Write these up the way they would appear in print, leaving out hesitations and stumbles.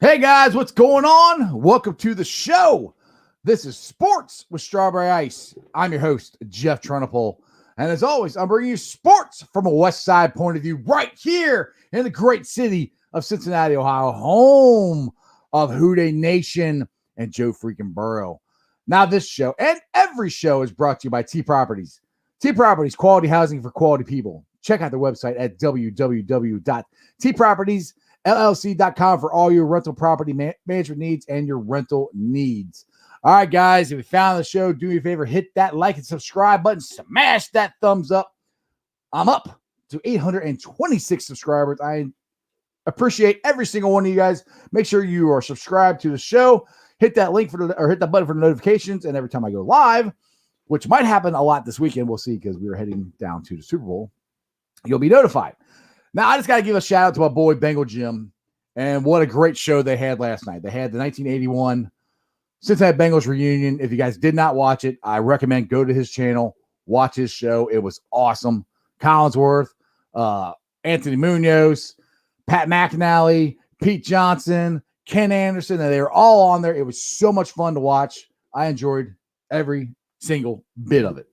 Hey guys, what's going on? Welcome to the show. This is Sports with Strawberry Ice. I'm your host, Jeff Trunapole. And as always, I'm bringing you sports from a West Side point of view right here in the great city of Cincinnati, Ohio, home of Houday Nation and Joe freaking Burrow. Now this show and every show is brought to you by T Properties. T Properties, quality housing for quality people. Check out their website at www.tpropertiesllc.com for all your rental property management needs and your rental needs. All right, guys, if you found the show, do me a favor, hit that like and subscribe button, smash that thumbs up. I'm up to 826 subscribers. I appreciate every single one of you guys. Make sure you are subscribed to the show. Hit that link hit that button for the notifications, and every time I go live, which might happen a lot this weekend, we'll see because we are heading down to the Super Bowl, you'll be notified. Now, I just got to give a shout out to my boy Bengal Jim, and what a great show they had last night. They had the 1981 Cincinnati Bengals reunion. If you guys did not watch it, I recommend go to his channel, watch his show. It was awesome. Collinsworth, Anthony Munoz, Pat McAnally, Pete Johnson, Ken Anderson, and they were all on there. It was so much fun to watch. I enjoyed every single bit of it.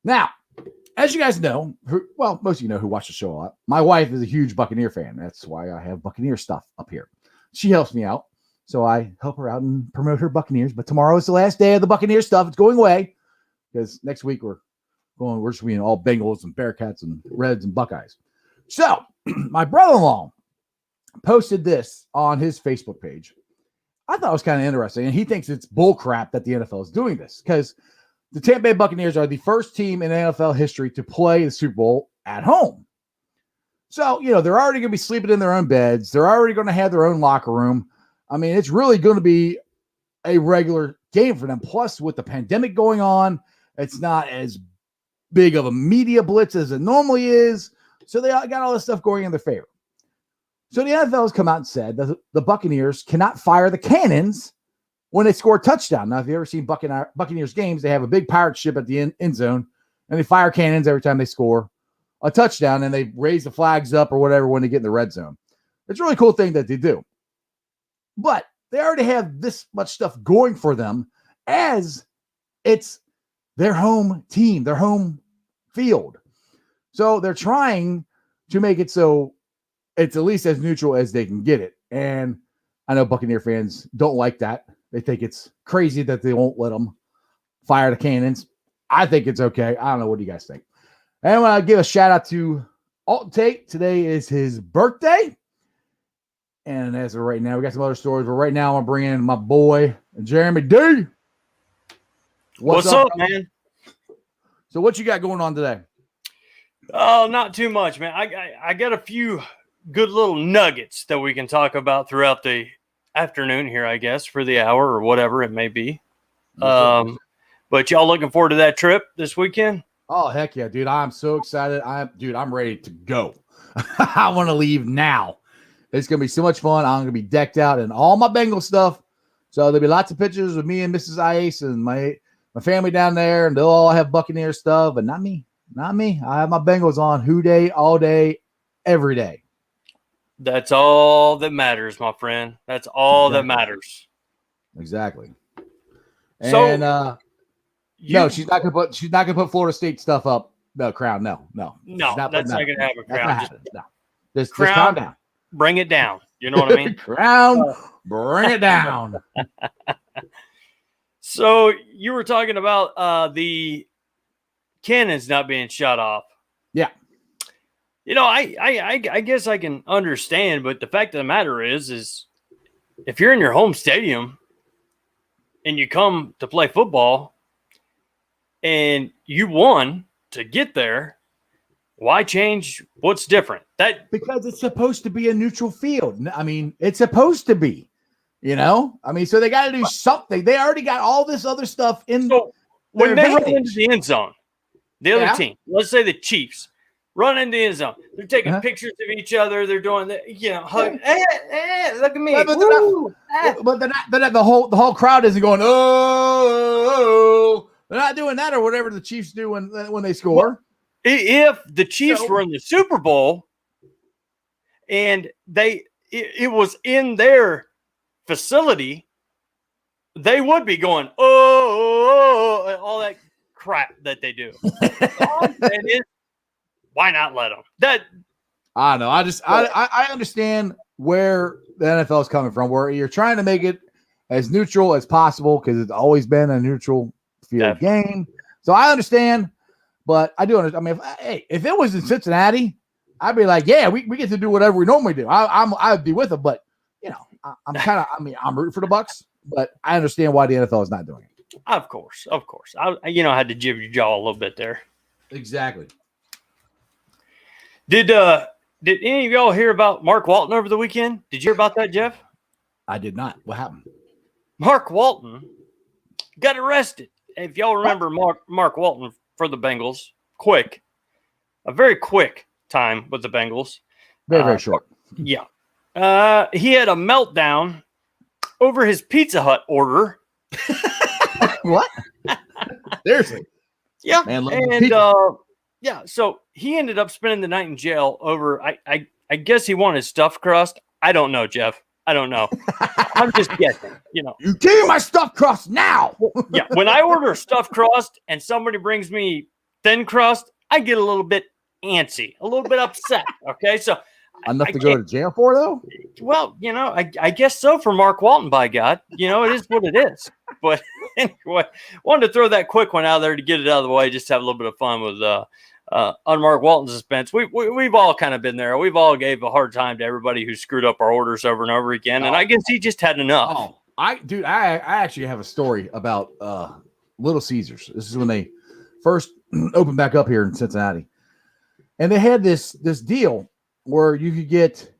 Now, as you guys know, most of you know who watch the show a lot, my wife is a huge Buccaneer fan. That's why I have Buccaneer stuff up here. She helps me out, so I help her out and promote her Buccaneers. But tomorrow is the last day of the Buccaneer stuff. It's going away because next week we're just being all Bengals and Bearcats and Reds and Buckeyes. So my brother-in-law posted this on his Facebook page. I thought it was kind of interesting, and he thinks it's bullcrap that the NFL is doing this because the Tampa Bay Buccaneers are the first team in NFL history to play the Super Bowl at home. So, they're already going to be sleeping in their own beds. They're already going to have their own locker room. I mean, it's really going to be a regular game for them. Plus, with the pandemic going on, it's not as big of a media blitz as it normally is. So they got all this stuff going in their favor. So the NFL has come out and said that the Buccaneers cannot fire the cannons when they score a touchdown. Now, if you've ever seen Buccaneers games, they have a big pirate ship at the end zone, and they fire cannons every time they score a touchdown, and they raise the flags up or whatever when they get in the red zone. It's a really cool thing that they do. But they already have this much stuff going for them as it's their home team, their home field. So they're trying to make it so it's at least as neutral as they can get it. And I know Buccaneer fans don't like that. They think it's crazy that they won't let them fire the cannons. I think it's okay. I don't know. What do you guys think? And I want to give a shout out to Alton Tate. Today is his birthday. And as of right now, we got some other stories. But right now, I'm bringing in my boy, Jeremy D. What's up, man? So what you got going on today? Oh, not too much, man. I got a few good little nuggets that we can talk about throughout the afternoon here, I guess, for the hour or whatever it may be. But y'all looking forward to that trip this weekend? Oh, heck yeah, dude. I'm so excited. I'm ready to go. I want to leave now. It's going to be so much fun. I'm going to be decked out in all my Bengal stuff. So there'll be lots of pictures of me and Mrs. Ice and my family down there, and they'll all have Buccaneer stuff, but not me. Not me. I have my Bengals on Houday all day, every day. That's all that matters, my friend. That's all that matters. Exactly. So, and no, she's not gonna put Florida State stuff up. No crown. No. That's not gonna have a crown. Just calm down. Bring it down. You know what I mean? Crown. Bring it down. So you were talking about the cannons not being shot off. Yeah. I guess I can understand, but the fact of the matter is if you're in your home stadium and you come to play football and you won to get there, Why change what's different? Because it's supposed to be a neutral field. I mean, it's supposed to be, so they got to do something. They already got all this other stuff in. So when they run into the end zone, the other team, let's say the Chiefs, run into the end zone. They're taking pictures of each other. They're doing hug. Hey, look at me. But they're not, the whole crowd isn't going, oh. They're not doing that or whatever the Chiefs do when they score. Well, if the Chiefs were in the Super Bowl and it was in their facility, they would be going, all that crap that they do. Why not let them? I know. I understand where the NFL is coming from, where you're trying to make it as neutral as possible because it's always been a neutral field game. So I understand. But I do understand. I mean, if it was in Cincinnati, I'd be like, yeah, we get to do whatever we normally do. I'd be with them, but I'm rooting for the Bucs, but I understand why the NFL is not doing it. Of course. I had to jib your jaw a little bit there. Exactly. Did any of y'all hear about Mark Walton over the weekend? Did you hear about that, Jeff? I did not. What happened? Mark Walton got arrested. If y'all remember Mark Walton for the Bengals, a very quick time with the Bengals. Very, very short. Yeah. He had a meltdown over his Pizza Hut order. What? Seriously? Yeah. Man, so he ended up spending the night in jail over, I guess he wanted stuffed crust. I don't know, Jeff. I don't know. I'm just guessing, You give me my stuffed crust now. Yeah. When I order stuffed crust and somebody brings me thin crust, I get a little bit antsy, a little bit upset. Okay. So enough to go to jail for, though? Well, I guess so for Mark Walton, by God. It is what it is. But anyway, wanted to throw that quick one out there to get it out of the way, just to have a little bit of fun with on Mark Walton's suspense. We've all kind of been there. We've all gave a hard time to everybody who screwed up our orders over and over again. And I guess he just had enough. Oh, I actually have a story about Little Caesars. This is when they first opened back up here in Cincinnati. And they had this deal where you could get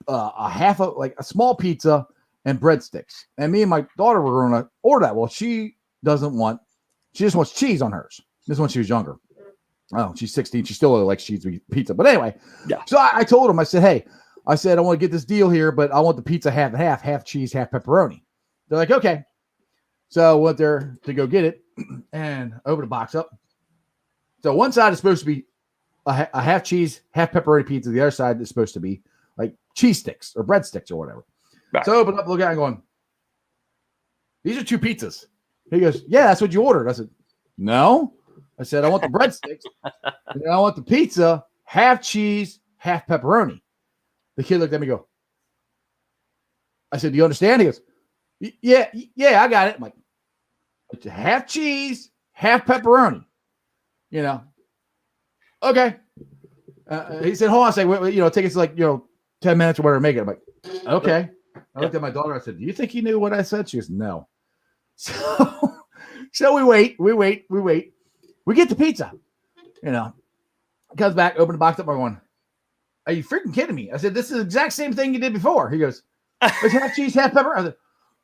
a small pizza and breadsticks. And me and my daughter were going to order that. Well, she just wants cheese on hers. This is when she was younger. Oh, she's 16. She still likes cheese pizza. But anyway, So I told him, I said, hey, I want to get this deal here, but I want the pizza half and half cheese, half pepperoni. They're like, okay. So I went there to go get it and open the box up. So one side is supposed to be a half cheese, half pepperoni pizza. The other side is supposed to be like cheese sticks or breadsticks or whatever. Right. So I open up, look at it, and going, these are two pizzas. He goes, yeah, that's what you ordered. I said, no. I said, I want the breadsticks. And I want the pizza, half cheese, half pepperoni. The kid looked at me and go, I said, do you understand? He goes, yeah, I got it. I'm like, it's half cheese, half pepperoni. Okay. He said, hold on a second. Take us 10 minutes or whatever to make it. I'm like, okay. I looked at my daughter. I said, do you think he knew what I said? She goes, no. So we wait. We get the pizza. Comes back, open the box up. I'm going, are you freaking kidding me? I said, this is the exact same thing you did before. He goes, it's half cheese, half pepper. I said,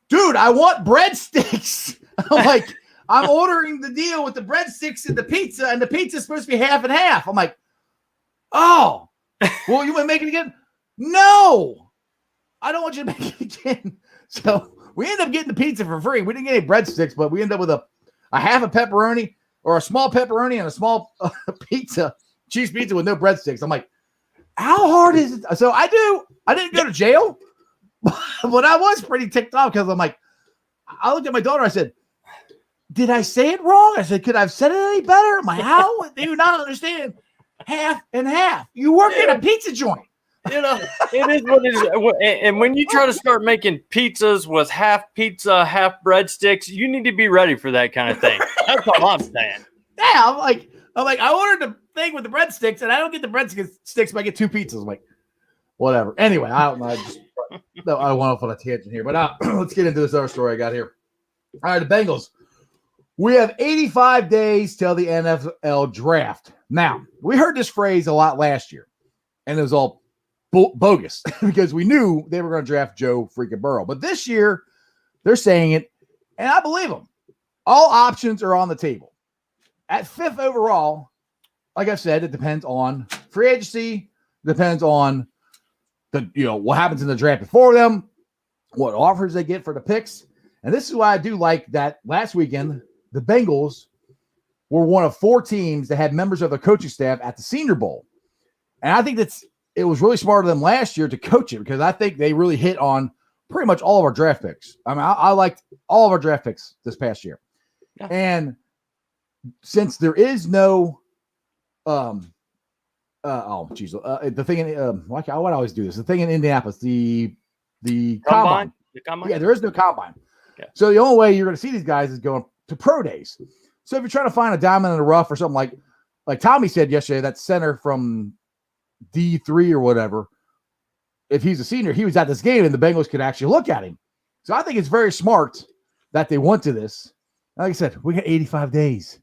dude, I want breadsticks. I'm like, I'm ordering the deal with the breadsticks and the pizza is supposed to be half and half. I'm like, oh, well, you want to make it again? No, I don't want you to make it again. So we end up getting the pizza for free. We didn't get any breadsticks, but we end up with a half a pepperoni or a small pepperoni and a small cheese pizza with no breadsticks. I'm like, how hard is it? So I didn't go to jail, but I was pretty ticked off because I'm like, I looked at my daughter. I said, did I say it wrong? I said, could I have said it any better? I'm like, how do you not understand half and half? You work in a pizza joint. It is what it is. And when you try to start making pizzas with half pizza, half breadsticks, you need to be ready for that kind of thing. That's all I'm saying. Yeah, I'm like, I ordered the thing with the breadsticks, and I don't get the breadsticks, but I get two pizzas. I'm like, whatever. Anyway, I don't know. I went off on a tangent here, but let's get into this other story I got here. All right, the Bengals We have 85 days till the NFL draft. Now, we heard this phrase a lot last year, and it was all bogus because we knew they were going to draft Joe freaking Burrow. But this year, they're saying it, and I believe them. All options are on the table. At 5th overall, like I said, it depends on free agency, depends on what happens in the draft before them, what offers they get for the picks. And this is why I do like that last weekend, the Bengals were one of 4 teams that had members of the coaching staff at the Senior Bowl. And I think it was really smart of them last year to coach it because I think they really hit on pretty much all of our draft picks. I mean, I liked all of our draft picks this past year. Yeah. And since there is no the thing in why I always do this. The thing in Indianapolis, the combine. The combine? Yeah, there is no combine. Yeah. So the only way you're going to see these guys is going to pro days. So if you're trying to find a diamond in the rough or something like Tommy said yesterday, that center from D3 or whatever, if he's a senior, he was at this game and the Bengals could actually look at him. So I think it's very smart that they went to this. Like I said, we got 85 days.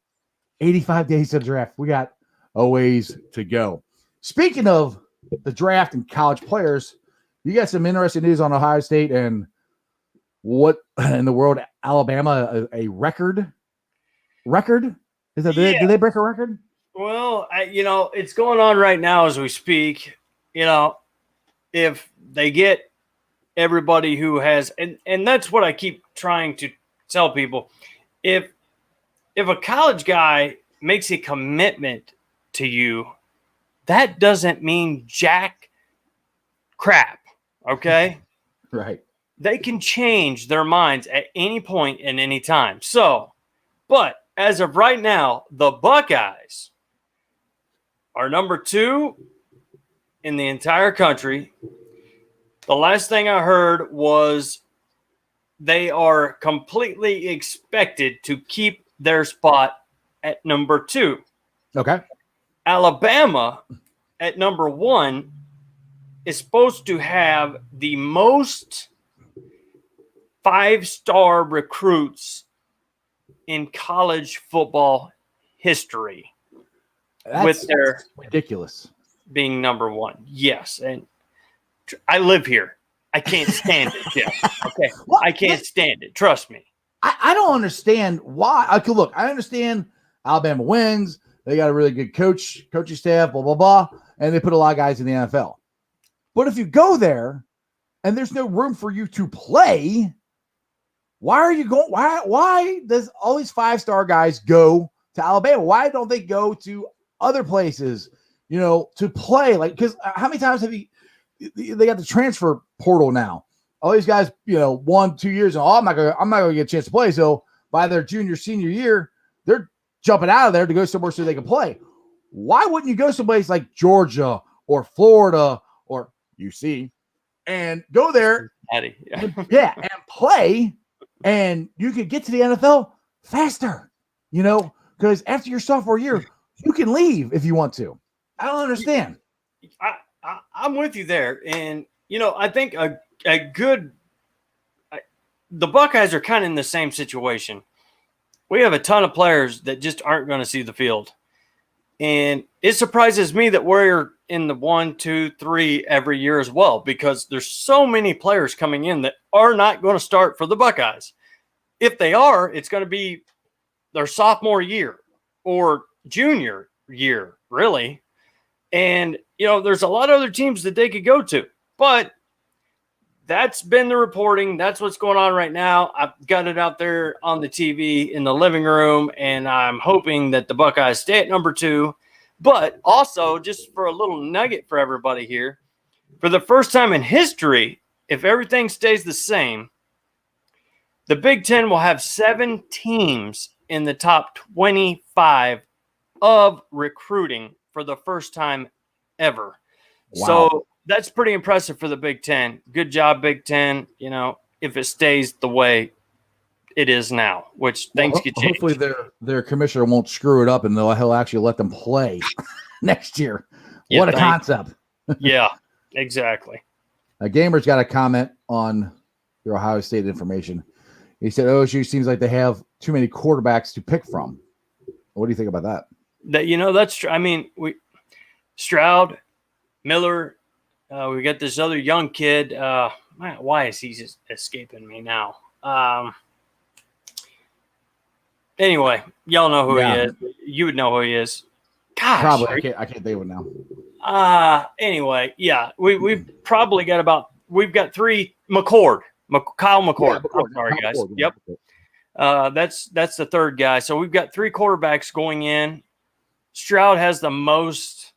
85 days to the draft. We got a ways to go. Speaking of the draft and college players, you got some interesting news on Ohio State and what in the world, Alabama, a record? Is that did they break a record? Well, it's going on right now as we speak. If they get everybody who has, and that's what I keep trying to tell people. If a college guy makes a commitment to you, that doesn't mean jack crap, okay? Right. They can change their minds at any point and any time. So, but as of right now, the Buckeyes are number 2 in the entire country. The last thing I heard was they are completely expected to keep their spot at number 2. Okay. Alabama at number 1 is supposed to have the most 5-star recruits in college football history. That's ridiculous. Being number 1. Yes. And I live here. I can't stand it, Jeff. Okay. Well, I can't stand it. Trust me. I don't understand why. Okay, look, I understand Alabama wins. They got a really good coaching staff, blah, blah, blah. And they put a lot of guys in the NFL. But if you go there and there's no room for you to play, why are you going? Why does all these 5-star guys go to Alabama? Why don't they go to other places, to play? Because how many times they got the transfer portal now? All these guys, 1-2 years, and I'm not gonna get a chance to play. So by their senior year, they're jumping out of there to go somewhere so they can play. Why wouldn't you go someplace like Georgia or Florida or UC and go there? and play, and you could get to the NFL faster, because after your sophomore year, you can leave if you want to. I don't understand. I'm with you there. And, I think the Buckeyes are kind of in the same situation. We have a ton of players that just aren't going to see the field. And it surprises me that we're in the 1, 2, 3 every year as well, because there's so many players coming in that are not going to start for the Buckeyes. If they are, it's going to be their sophomore year or junior year, really. And, there's a lot of other teams that they could go to. But that's been the reporting. That's what's going on right now. I've got it out there on the TV in the living room, and I'm hoping that the Buckeyes stay at number 2. But also, just for a little nugget for everybody here, for the first time in history, if everything stays the same, the Big Ten will have 7 teams in the top 25 of recruiting for the first time ever. Wow. So that's pretty impressive for the Big Ten. Good job, Big Ten. If it stays the way it is now, which things could change. Hopefully their commissioner won't screw it up and he'll actually let them play next year. What a concept. Yeah, exactly. Gamer's got a comment on your Ohio State information. He said OSU seems like they have too many quarterbacks to pick from. What do you think about that? That's true. I mean, Stroud, Miller, we got this other young kid. Why is he just escaping me now? Anyway, y'all know who he is. You would know who he is. Gosh, probably. I can't think of it now. Anyway, yeah, we've probably got we've got three Kyle McCord. Yeah, I'm sorry, guys. McCord, Yep. That's the third guy. So we've got three quarterbacks going in. Stroud has the most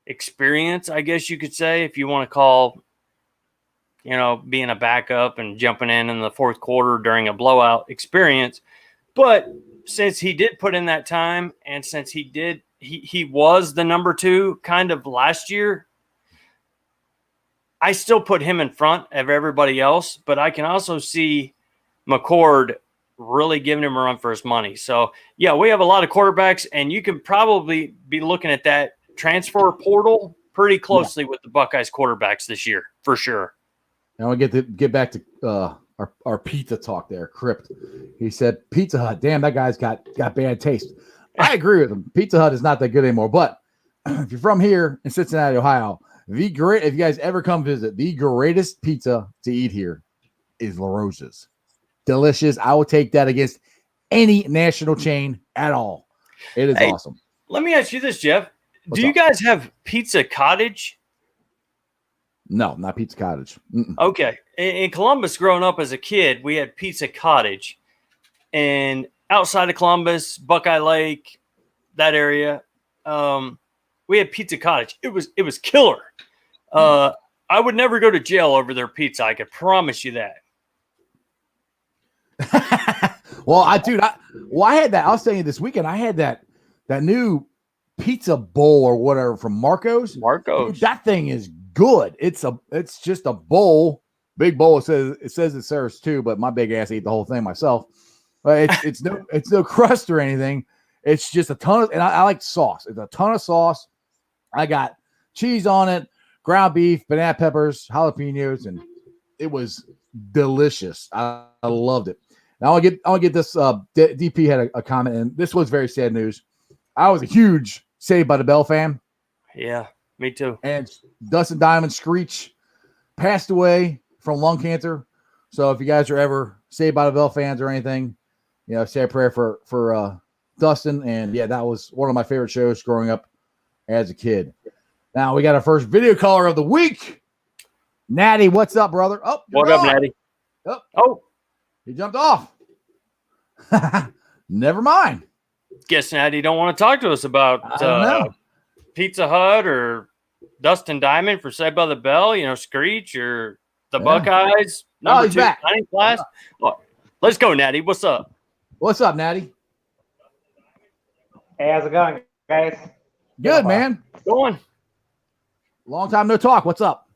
experience, I guess you could say, if you want to call, being a backup and jumping in the fourth quarter during a blowout experience. But since he did put in that time, and since he was the number 2 kind of last year, I still put him in front of everybody else. But I can also see McCord really giving him a run for his money. So, yeah, we have a lot of quarterbacks, and you can probably be looking at that transfer portal pretty closely with the Buckeyes quarterbacks this year, for sure. Now we get back to our pizza talk there. Crypt. He said, Pizza Hut, damn, that guy's got bad taste. I agree with him. Pizza Hut is not that good anymore. But if you're from here in Cincinnati, Ohio, if you guys ever come visit, the greatest pizza to eat here is La Rosa's. Delicious. I will take that against any national chain at all. It is awesome. Let me ask you this, Jeff. Do you guys have Pizza Cottage? No, not Pizza Cottage. Mm-mm. Okay. In Columbus, growing up as a kid, we had Pizza Cottage. And outside of Columbus, Buckeye Lake, that area, we had Pizza Cottage. It was killer. I would never go to jail over their pizza. I could promise you that. Well, I had that. I was saying this weekend, I had that new pizza bowl or whatever from Marco's. Dude, that thing is good. It's just a bowl, big bowl. It says it serves 2, but my big ass ate the whole thing myself. But it's no crust or anything. It's just a ton of, and I like sauce. It's a ton of sauce. I got cheese on it, ground beef, banana peppers, jalapenos, and it was delicious. I loved it. Now I'll get this. DP had a comment, and this was very sad news. I was a huge Saved by the Bell fan. Yeah, me too. And Dustin Diamond Screech passed away from lung cancer. So if you guys are ever Saved by the Bell fans or anything, say a prayer for Dustin. And yeah, that was one of my favorite shows growing up as a kid. Now we got our first video caller of the week. Natty, what's up, brother? Oh, what up, Natty? Oh, he jumped off. Never mind. Guess Natty don't want to talk to us about Pizza Hut or Dustin Diamond for Saved by the Bell, Screech or the Buckeyes. No, he's back. Class. Oh, let's go, Natty. What's up? What's up, Natty? Hey, how's it going, guys? Good, man. Going. Long time no talk. What's up?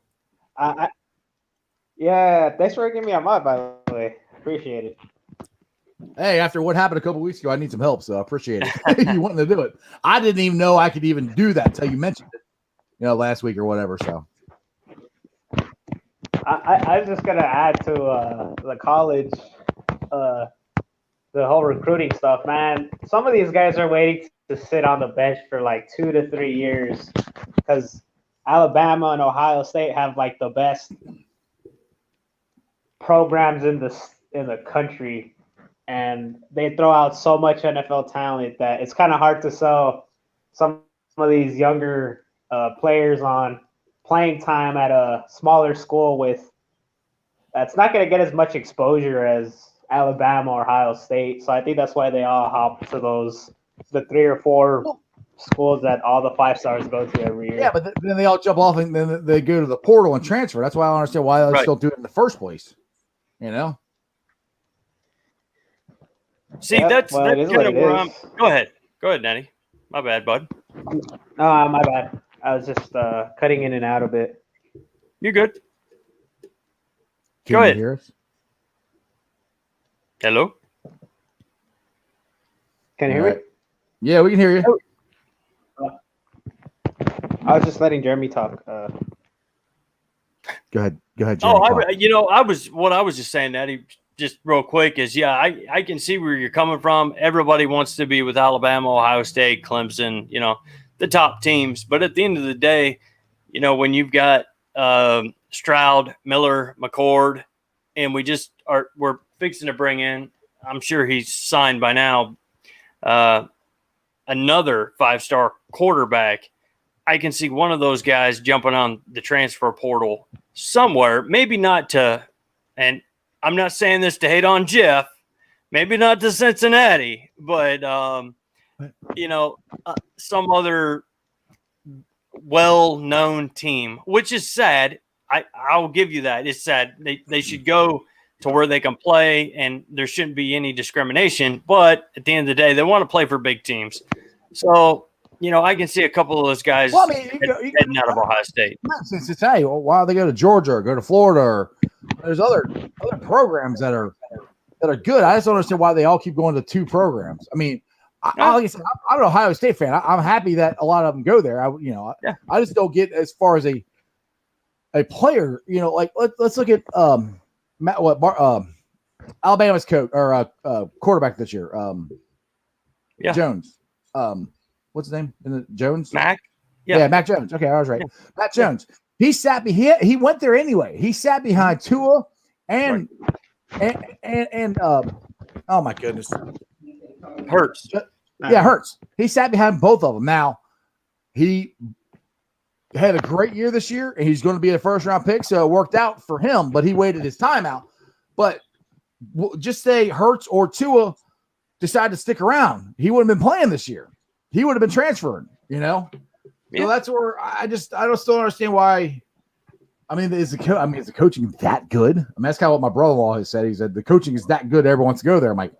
Yeah, thanks for giving me a mod, by the way. Appreciate it. Hey, after what happened a couple weeks ago, I need some help, so I appreciate it. You wanting to do it. I didn't even know I could even do that until you mentioned it, last week or whatever. So I was just going to add to the college, the whole recruiting stuff, man. Some of these guys are waiting to sit on the bench for like 2 to 3 years because Alabama and Ohio State have like the best programs in the country. And they throw out so much NFL talent that it's kind of hard to sell some of these younger players on playing time at a smaller school that's not going to get as much exposure as Alabama or Ohio State. So I think that's why they all hop to the 3 or 4 schools that all the 5 stars go to every year. Yeah, but then they all jump off and then they go to the portal and transfer. That's why I don't understand why they still do it in the first place. See, that's kind of where I'm. Go ahead, Natty. My bad, bud. My bad. I was just cutting in and out a bit. You're good. Go ahead. Hear us? Hello. Can you hear me? Yeah, we can hear you. I was just letting Jeremy talk. Go ahead, Jeremy. I was just saying, Natty. just real quick is, I can see where you're coming from. Everybody wants to be with Alabama, Ohio State, Clemson, the top teams. But at the end of the day, when you've got Stroud, Miller, McCord, and we're fixing to bring in, I'm sure he's signed by now, another 5-star quarterback. I can see one of those guys jumping on the transfer portal somewhere, maybe not to, and I'm not saying this to hate on Jeff, maybe not to Cincinnati, but, some other well-known team, which is sad. I'll give you that. It's sad. They should go to where they can play, and there shouldn't be any discrimination. But at the end of the day, they want to play for big teams. So, I can see a couple of those guys heading out of Ohio State. Cincinnati, why don't they go to Georgia or go to Florida? Or there's other programs that are good. I just don't understand why they all keep going to 2 programs. I mean, like I said, I'm an Ohio State fan. I'm happy that a lot of them go there. I just don't get as far as a player. Like let's look at Alabama's coach or quarterback this year. Jones. What's his name? Jones? Mac? Yeah, Mac Jones. Okay, I was right. Yeah. Mac Jones. He sat he went there anyway. He sat behind Tua and oh my goodness. Hurts. Yeah, Hurts. He sat behind both of them. Now, he had a great year this year, and he's going to be a first-round pick, so it worked out for him, but he waited his time out. But just say Hurts or Tua decided to stick around, he wouldn't have been playing this year. He would have been transferring, Yeah. So that's where I don't still understand why. I mean, is the coaching that good? I mean, that's kind of what my brother-in-law has said. He said the coaching is that good, everyone wants to go there. I'm like,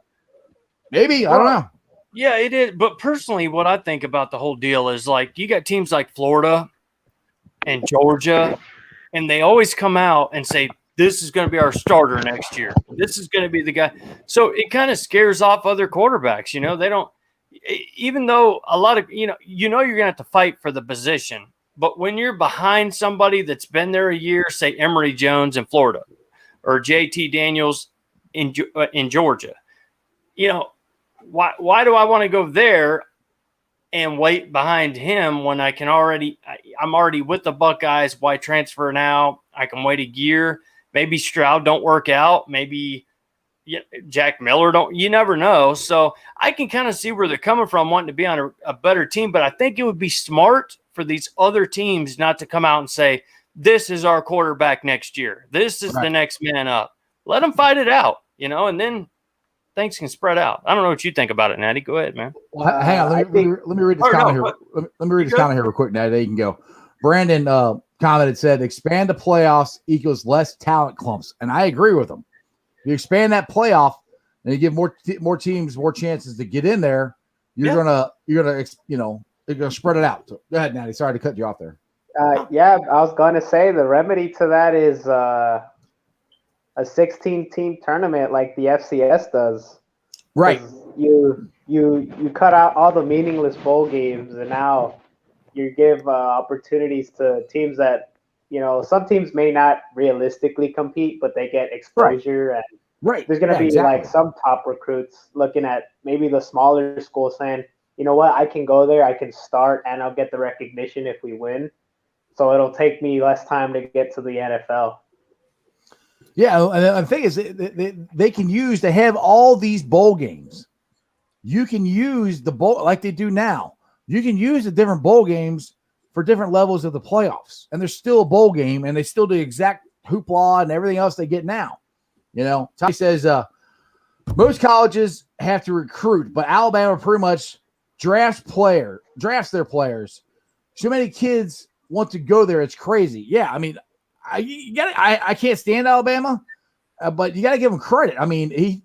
maybe, I don't know. Yeah, it is. But personally, what I think about the whole deal is, like, you got teams like Florida and Georgia, and they always come out and say, this is going to be our starter next year. This is going to be the guy. So it kind of scares off other quarterbacks. They don't, even though a lot of, you're going to have to fight for the position. But when you're behind somebody that's been there a year, say Emory Jones in Florida or JT Daniels in Georgia, why do I want to go there and wait behind him when I'm already with the Buckeyes? Why transfer now? I can wait a year. Maybe Stroud don't work out. Maybe Jack Miller don't. You never know. So I can kind of see where they're coming from, wanting to be on a better team. But I think it would be smart for these other teams not to come out and say, this is our quarterback next year. This is the next man up. Let them fight it out, and then things can spread out. I don't know what you think about it, Natty. Go ahead, man. Hang on. Let me read this comment here. Let me read this comment here real quick, Natty. You can go. Brandon commented, said, expand the playoffs equals less talent clumps. And I agree with him. You expand that playoff and you give more teams more chances to get in there. You're gonna spread it out. So, go ahead, Natty. Sorry to cut you off there. I was gonna say the remedy to that is a 16-team tournament like the FCS does. Right. You cut out all the meaningless bowl games, and now you give opportunities to teams that some teams may not realistically compete, but they get exposure. And there's going to be like some top recruits looking at maybe the smaller schools saying, you know what, I can go there, I can start, and I'll get the recognition if we win. So it'll take me less time to get to the NFL. Yeah, and the thing is, they have all these bowl games. You can use the bowl like they do now. You can use the different bowl games for different levels of the playoffs, and there's still a bowl game, and they still do exact hoopla and everything else they get now. Tommy says most colleges have to recruit, but Alabama pretty much drafts their players. So many kids want to go there. It's crazy. Yeah, I mean, I can't stand Alabama, but you got to give them credit. I mean,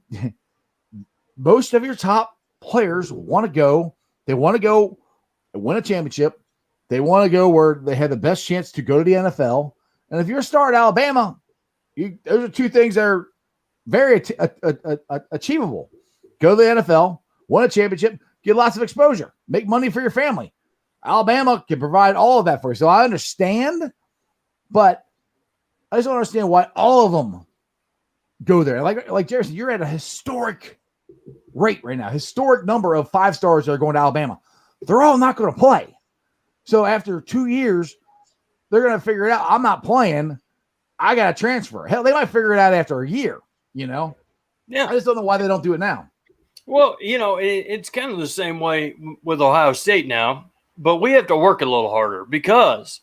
most of your top players want to go. They want to go and win a championship. They want to go where they have the best chance to go to the NFL. And if you're a star at Alabama, those are two things that are very achievable. Go to the NFL, win a championship, get lots of exposure, make money for your family. Alabama can provide all of that for you. So I understand, but I just don't understand why all of them go there. Like Jerry, you're at a historic rate right now, historic number of 5 stars that are going to Alabama. They're all not going to play. So after 2 years, they're going to figure it out. I'm not playing. I got to transfer. Hell, they might figure it out after a year, Yeah. I just don't know why they don't do it now. Well, it's kind of the same way with Ohio State now, but we have to work a little harder because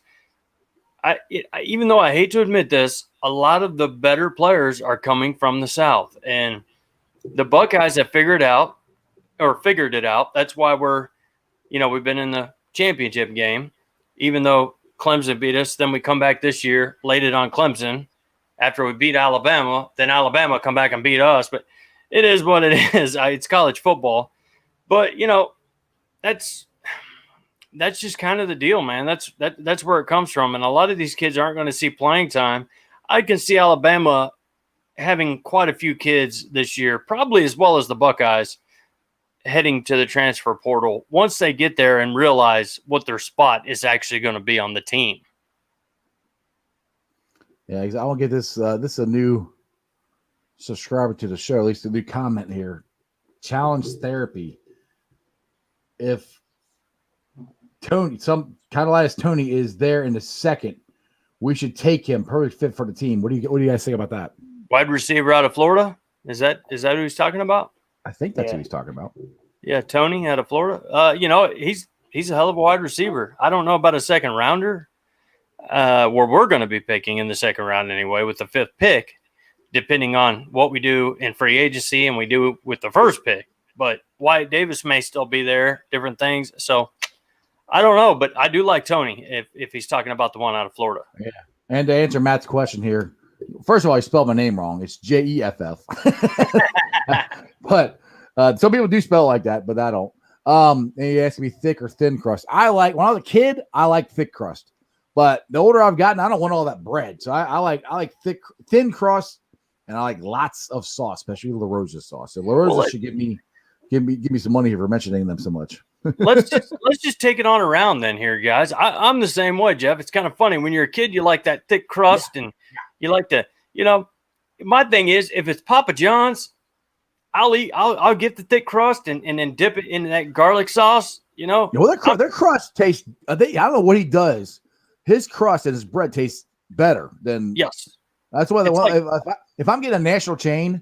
even though I hate to admit this, a lot of the better players are coming from the South, and the Buckeyes have figured it out. That's why we've been in the championship game, even though Clemson beat us. Then we come back this year, laid it on Clemson after we beat Alabama. Then Alabama come back and beat us. But it is what it is. It's college football. But, that's just kind of the deal, man. That's where it comes from. And a lot of these kids aren't going to see playing time. I can see Alabama having quite a few kids this year, probably as well as the Buckeyes, heading to the transfer portal once they get there and realize what their spot is actually going to be on the team. Yeah, I want to get this. This is a new subscriber to the show, at least a new comment here. Challenge therapy. If Tony, some Catalytis Tony is there in the second, we should take him. Perfect fit for the team. What do you guys think about that? Wide receiver out of Florida? Is that who he's talking about? I think that's who he's talking about. Yeah, Tony out of Florida. He's a hell of a wide receiver. I don't know about a second rounder, where we're going to be picking in the second round anyway with the 5th pick, depending on what we do in free agency and we do with the first pick. But Wyatt Davis may still be there, different things. So I don't know, but I do like Tony if he's talking about the one out of Florida. Yeah. And to answer Matt's question here, first of all, I spelled my name wrong. It's Jeff. But some people do spell it like that, but I don't. And he asked me thick or thin crust. When I was a kid, I liked thick crust. But the older I've gotten, I don't want all that bread. So I like thin crust, and I like lots of sauce, especially La Rosa sauce. So La Rosa should give me some money for mentioning them so much. let's just take it on around then here, guys. I'm the same way, Jeff. It's kind of funny. When you're a kid, you like that thick crust, and you like to, my thing is, if it's Papa John's, I'll get the thick crust and then dip it in that garlic sauce, Well, their crust tastes, I don't know what he does. His crust and his bread tastes better than. Yes. That's why if I'm getting a national chain,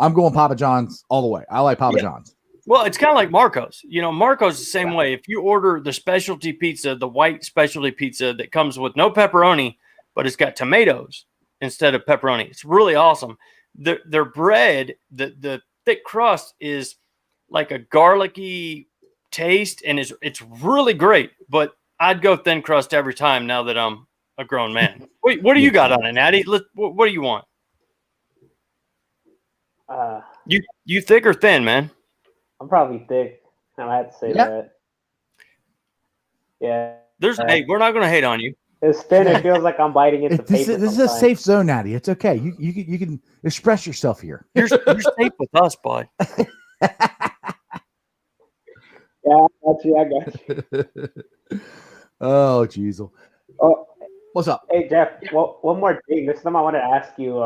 I'm going Papa John's all the way. I like Papa John's. Well, it's kind of like Marco's. Marco's the same way. If you order the specialty pizza, the white specialty pizza that comes with no pepperoni, but it's got tomatoes instead of pepperoni, it's really awesome. Their bread, the thick crust is like a garlicky taste, and it's really great. But I'd go thin crust every time now that I'm a grown man. Wait, what do you got on it, Natty? What do you want? You thick or thin, man? I'm probably thick. I had to say that. Yeah. We're not going to hate on you. It's thin. It feels like I'm biting into paper. This is a safe zone, Natty. It's okay. You can express yourself here. You're safe with us, bud. Yeah, I got you. Oh, jeez. Oh, what's up? Hey, Jeff. Well, one more thing. This time I want to ask you,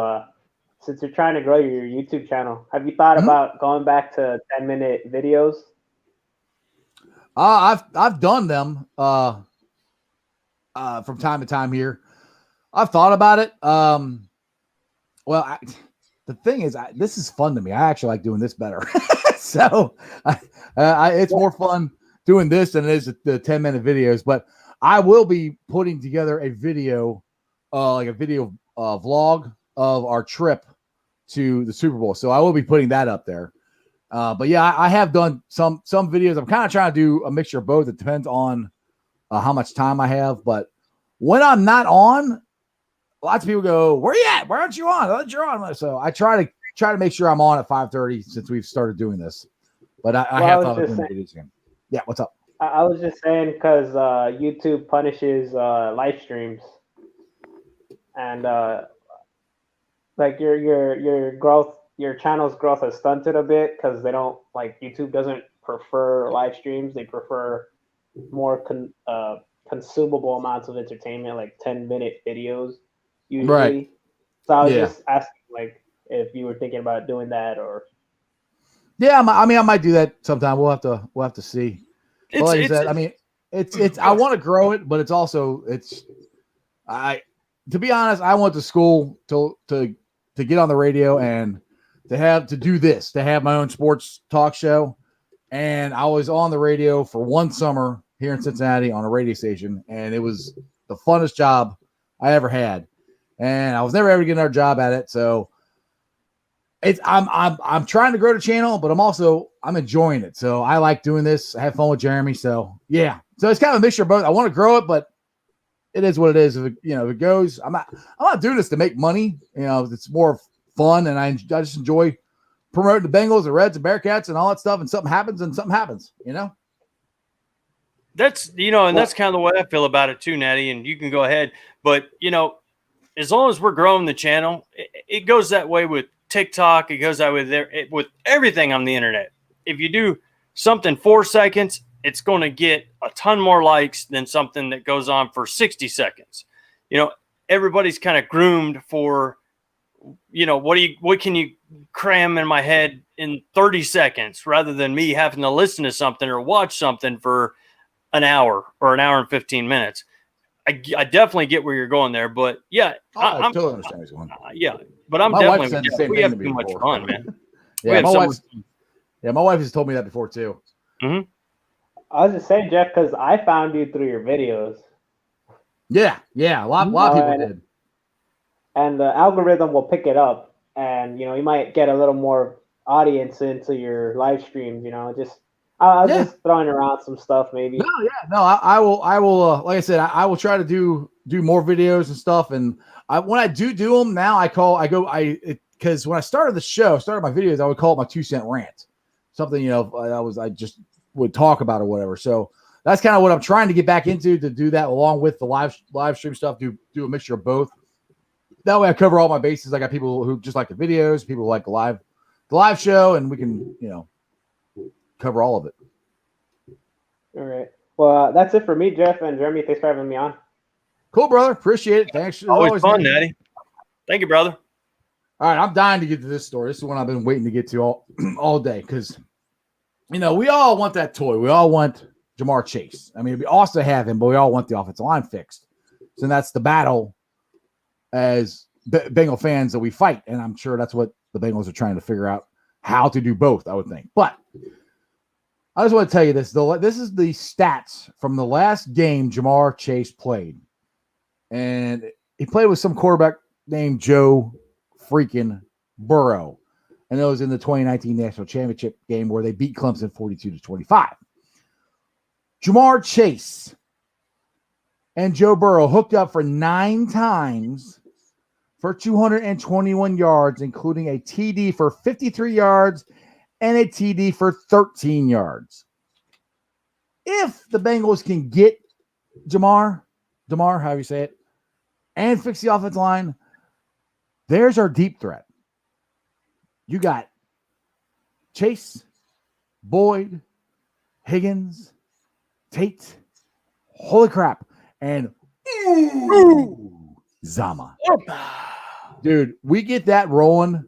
since you're trying to grow your YouTube channel, have you thought about going back to 10-minute videos? I've done them from time to time here. I've thought about it. The thing is, this is fun to me. I actually like doing this better. So it's more fun doing this than it is the 10-minute videos. But I will be putting together a video, like a video vlog of our trip to the Super Bowl. So I will be putting that up there. But yeah, I have done some videos. I'm kind of trying to do a mixture of both. It depends on how much time I have. But when I'm not on, lots of people go, "Where you at? Why aren't you on? You're on." So I try to make sure I'm on at 5:30 since we've started doing this. But I have thought of doing videos again. Yeah, what's up? I was just saying because YouTube punishes live streams, and like your growth, your channel's growth has stunted a bit because they don't YouTube doesn't prefer live streams. They prefer more consumable amounts of entertainment, like 10-minute videos usually. Right. So I was just asking, if you were thinking about doing that, or Yeah, I mean, I might do that sometime. We'll have to see. But like I said, I mean, it's I want to grow it, but to be honest, I went to school to get on the radio and to do this, to have my own sports talk show. And I was on the radio for one summer here in Cincinnati on a radio station, and it was the funnest job I ever had. And I was never ever getting another job at it. So I'm trying to grow the channel, but I'm enjoying it. So I like doing this. I have fun with Jeremy. So yeah. So it's kind of a mixture of both. I want to grow it, but it is what it is. If it goes, I'm not doing this to make money. It's more fun, and I just enjoy promoting the Bengals, the Reds, the Bearcats, and all that stuff. And something happens. That's that's kind of the way I feel about it too, Natty. And you can go ahead, but as long as we're growing the channel, it goes that way with TikTok. It goes that way there with everything on the internet. If you do something 4 seconds, it's going to get a ton more likes than something that goes on for 60 seconds. Everybody's kind of groomed for, what can you cram in my head in 30 seconds rather than me having to listen to something or watch something for an hour or an hour and 15 minutes. I definitely get where you're going there, but yeah, I totally understand where you're going. Yeah, but I'm my definitely wife said the same we thing have to me too much before. fun, man. Yeah, my wife has told me that before too. Mm-hmm. I was just saying, Jeff, because I found you through your videos. Yeah, a lot of people did. And the algorithm will pick it up, and you might get a little more audience into your live stream. I was just throwing around some stuff, maybe. No, I will. Like I said, I will try to do more videos and stuff. And when I do them now, because when I started my videos, I would call it my 2-cent rant, something I just would talk about or whatever. So that's kind of what I'm trying to get back into, to do that along with the live stream stuff. Do a mixture of both. That way, I cover all my bases. I got people who just like the videos, people who like the live show, and we can cover all of it. All right. Well, that's it for me, Jeff and Jeremy. Thanks for having me on. Cool, brother. Appreciate it. Thanks. Always fun, Natty. Thank you, brother. All right, I'm dying to get to this story. This is one I've been waiting to get to all day, because we all want that toy. We all want Jamar Chase. I mean, it'd be awesome to have him, but we all want the offensive line fixed. So that's the battle as Bengal fans that we fight, and I'm sure that's what the Bengals are trying to figure out, how to do both, I would think. But I just want to tell you this. This is the stats from the last game Jamar Chase played. And he played with some quarterback named Joe freaking Burrow. And it was in the 2019 National Championship game where they beat Clemson 42-25. Jamar Chase and Joe Burrow hooked up for 9 times for 221 yards, including a TD for 53 yards and a TD for 13 yards. If the Bengals can get Damar, however you say it, and fix the offensive line, there's our deep threat. You got Chase, Boyd, Higgins, Tate, holy crap, and Zama. Dude, we get that rolling,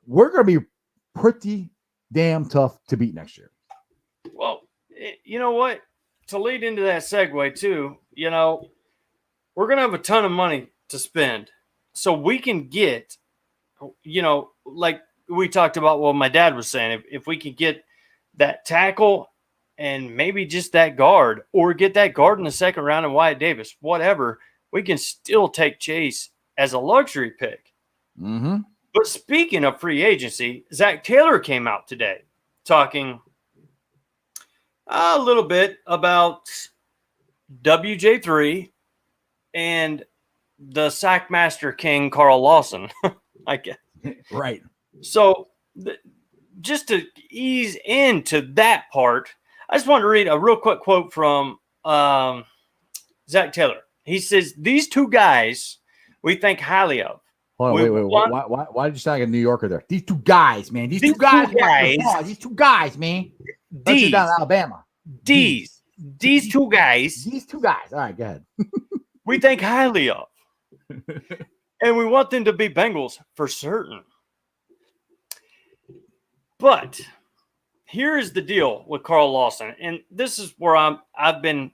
we're going to be pretty damn tough to beat next year. Well, you know what? To lead into that segue too, we're going to have a ton of money to spend. So we can get, like we talked about, well, my dad was saying, if we could get that tackle and maybe just that guard, or get that guard in the second round and Wyatt Davis, whatever, we can still take Chase as a luxury pick. Mm-hmm. But speaking of free agency, Zach Taylor came out today talking a little bit about WJ3 and the Sackmaster King, Carl Lawson, I guess. Right. So just to ease into that part, I just wanted to read a real quick quote from Zach Taylor. He says, "These two guys we think highly of." Hold on, why did you sound like a New Yorker there? These two guys, man. These two guys, man. These down in Alabama. These two guys. These two guys. All right, go ahead. We think highly of. And we want them to be Bengals for certain. But here's the deal with Carl Lawson. And this is where I've been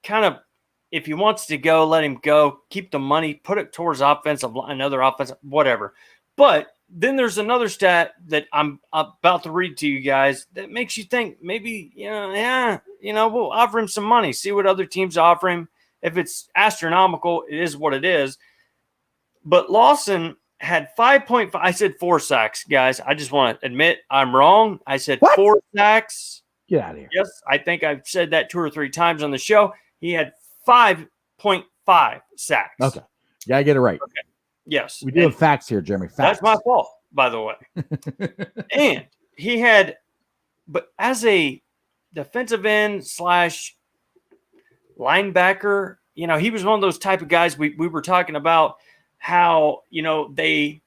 kind of, if he wants to go, let him go. Keep the money, put it towards another offensive, whatever. But then there's another stat that I'm about to read to you guys that makes you think maybe, we'll offer him some money, see what other teams offer him. If it's astronomical, it is what it is. But Lawson had 5.5. I said 4 sacks, guys. I just want to admit I'm wrong. I said What? 4 sacks. Get out of here. Yes, I think I've said that 2 or 3 times on the show. He had 5.5 sacks. Okay. You got to get it right. Okay. Yes. We do have facts here, Jeremy. Facts. That's my fault, by the way. And he had, but as a defensive end / linebacker, he was one of those type of guys we were talking about how, they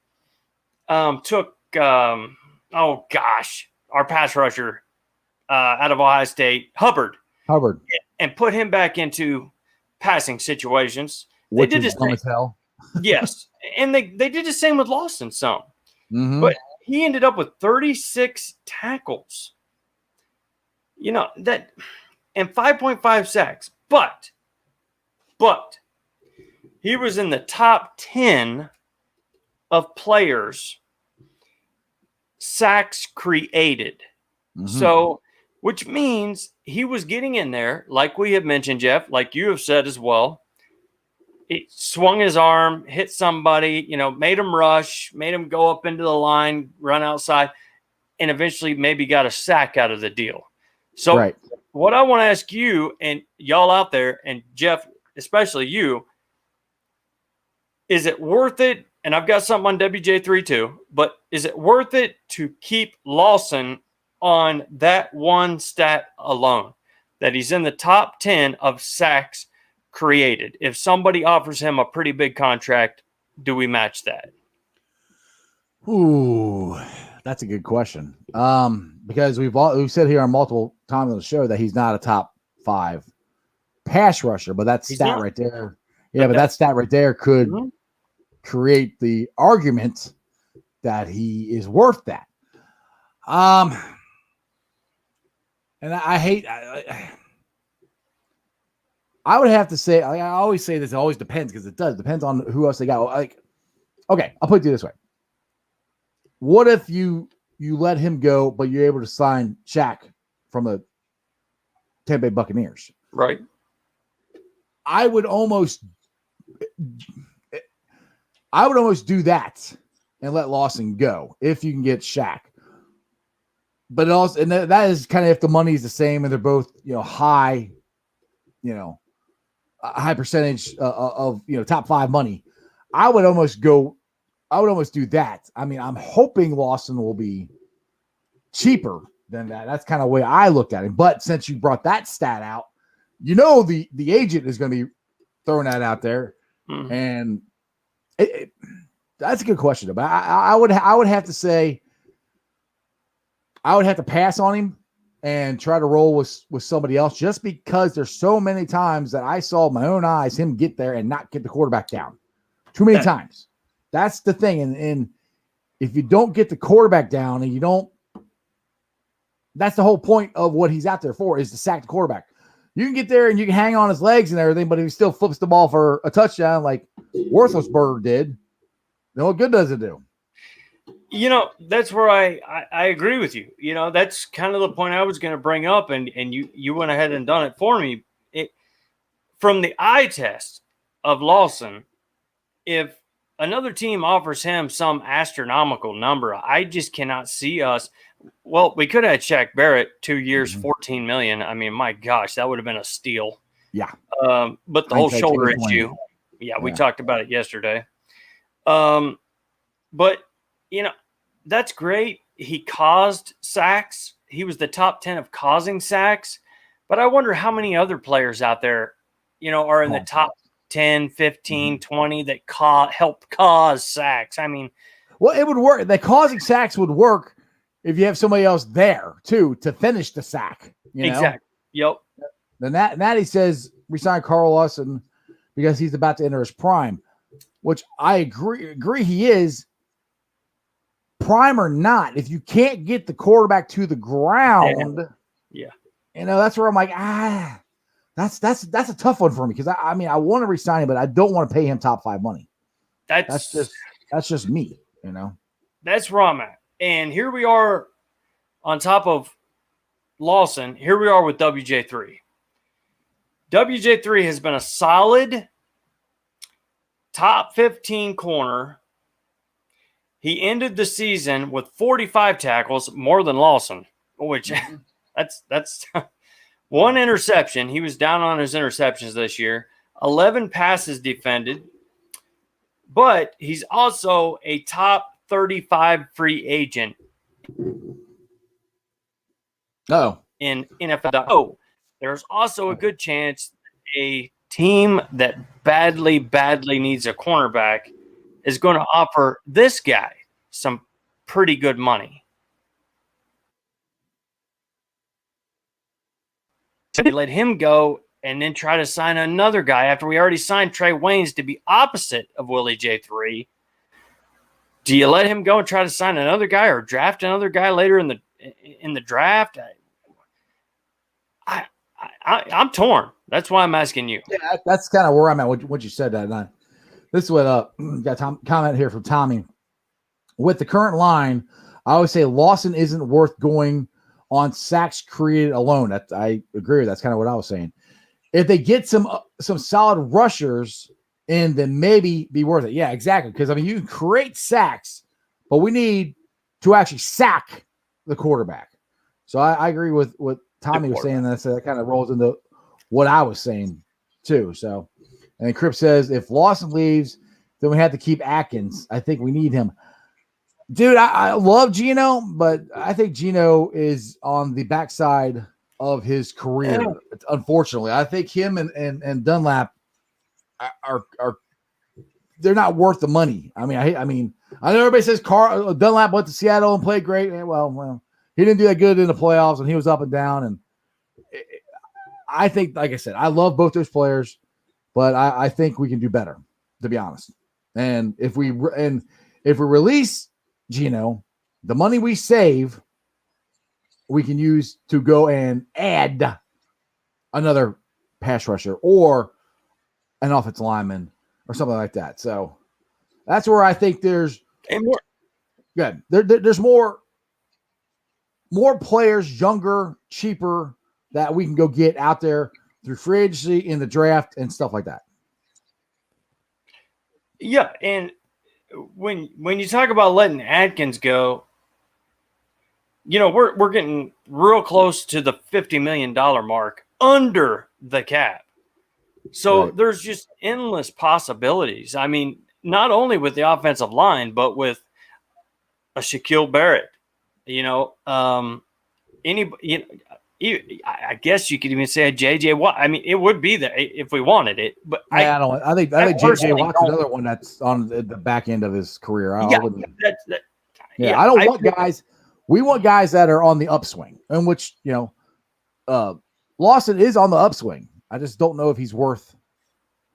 took, our pass rusher out of Ohio State, Hubbard, and put him back into passing situations. Which they did is dumb as hell. Yes. And they did the same with Lawson some. Mm-hmm. But he ended up with 36 tackles. That and 5.5 sacks. But he was in the top 10 of players sacks created. Mm-hmm. So, which means he was getting in there, like we have mentioned, Jeff, like you have said as well. It swung his arm, hit somebody, made him rush, made him go up into the line, run outside, and eventually maybe got a sack out of the deal. So What I want to ask you and y'all out there, and Jeff, especially you, is it worth it? And I've got something on WJ3 too, but is it worth it to keep Lawson on that one stat alone, that he's in the top 10 of sacks created? If somebody offers him a pretty big contract, do we match that? Ooh, that's a good question. Because we've said here on multiple times on the show that he's not a top 5 pass rusher, but that stat right there, but that stat right there could create the argument that he is worth that. And I would have to say, I always say this, it always depends, because it depends on who else they got. Okay, I'll put it this way. What if you let him go, but you're able to sign Shaq from the Tampa Bay Buccaneers? Right. I would almost do that and let Lawson go if you can get Shaq. But also, and that is kind of if the money is the same and they're both, high, a high percentage of top 5 money. I would almost do that. I mean, I'm hoping Lawson will be cheaper than that. That's kind of the way I looked at him. But since you brought that stat out, the agent is going to be throwing that out there, and that's a good question. But I would have to say I would have to pass on him and try to roll with somebody else, just because there's so many times that I saw with my own eyes him get there and not get the quarterback down. Too many times. That's the thing. And if you don't get the quarterback down and you don't, that's the whole point of what he's out there for, is to sack the quarterback. You can get there and you can hang on his legs and everything, but if he still flips the ball for a touchdown like Worthlessberger did, then what good does it do? That's where I agree with you. That's kind of the point I was going to bring up, and you went ahead and done it for me. From the eye test of Lawson, if another team offers him some astronomical number, I just cannot see us. Well, we could have had Shaq Barrett 2 years, $14 million. I mean, my gosh, that would have been a steal. Yeah. But the whole shoulder issue. Yeah, we talked about it yesterday. But that's great. He caused sacks. He was the top 10 of causing sacks. But I wonder how many other players out there, are in the top 10, 15, 20 that help cause sacks. I mean, well, it would work. The causing sacks would work if you have somebody else there too to finish the sack. Exactly. Yep. Then Natty says resign Carl Lawson because he's about to enter his prime, which I agree he is. Prime or not, if you can't get the quarterback to the ground, that's where I'm like, that's a tough one for me because I mean I want to resign him, but I don't want to pay him top 5 money. That's just me, That's where I'm at. And here we are on top of Lawson. Here we are with WJ3. WJ3 has been a solid top 15 corner. He ended the season with 45 tackles, more than Lawson, which that's one interception. He was down on his interceptions this year. 11 passes defended, but he's also a top 35 free agent. In NFL. Oh, there's also a good chance a team that badly needs a cornerback is going to offer this guy some pretty good money. So they let him go and then try to sign another guy after we already signed Trey Waynes to be opposite of Willie J3. Do you let him go and try to sign another guy or draft another guy later in the draft? I'm torn. That's why I'm asking you. Yeah, that's kind of where I'm at. What you said that night. This is what got comment here from Tommy. With the current line, I always say Lawson isn't worth going on sacks created alone. I agree with that. That's kind of what I was saying. If they get some solid rushers in, then maybe be worth it. Yeah, exactly. Because I mean, you can create sacks, but we need to actually sack the quarterback. So I agree with what Tommy was saying. That kind of rolls into what I was saying too. So, and then Crip says if Lawson leaves, then we have to keep Atkins. I think we need him. Dude, I love Geno, but I think Geno is on the backside of his career. Unfortunately, I think him and Dunlap are they're not worth the money. I mean, I know everybody says Dunlap went to Seattle and played great. Well, he didn't do that good in the playoffs, and he was up and down. And I think, like I said, I love both those players, but I think we can do better, to be honest. And if we release Geno, the money we save, we can use to go and add another pass rusher or an offensive lineman or something like that. So that's where I think there's good. There's more players, younger, cheaper, that we can go get out there through free agency, in the draft, and stuff like that. Yeah, and when you talk about letting Atkins go, we're getting real close to the $50 million mark under the cap. So There's just endless possibilities. I mean, not only with the offensive line, but with a Shaquille Barrett. I guess you could even say a JJ Watt. I mean, it would be there if we wanted it. But I think JJ Watt's another one that's on the back end of his career. I don't want guys. We want guys that are on the upswing, in which Lawson is on the upswing. I just don't know if he's worth.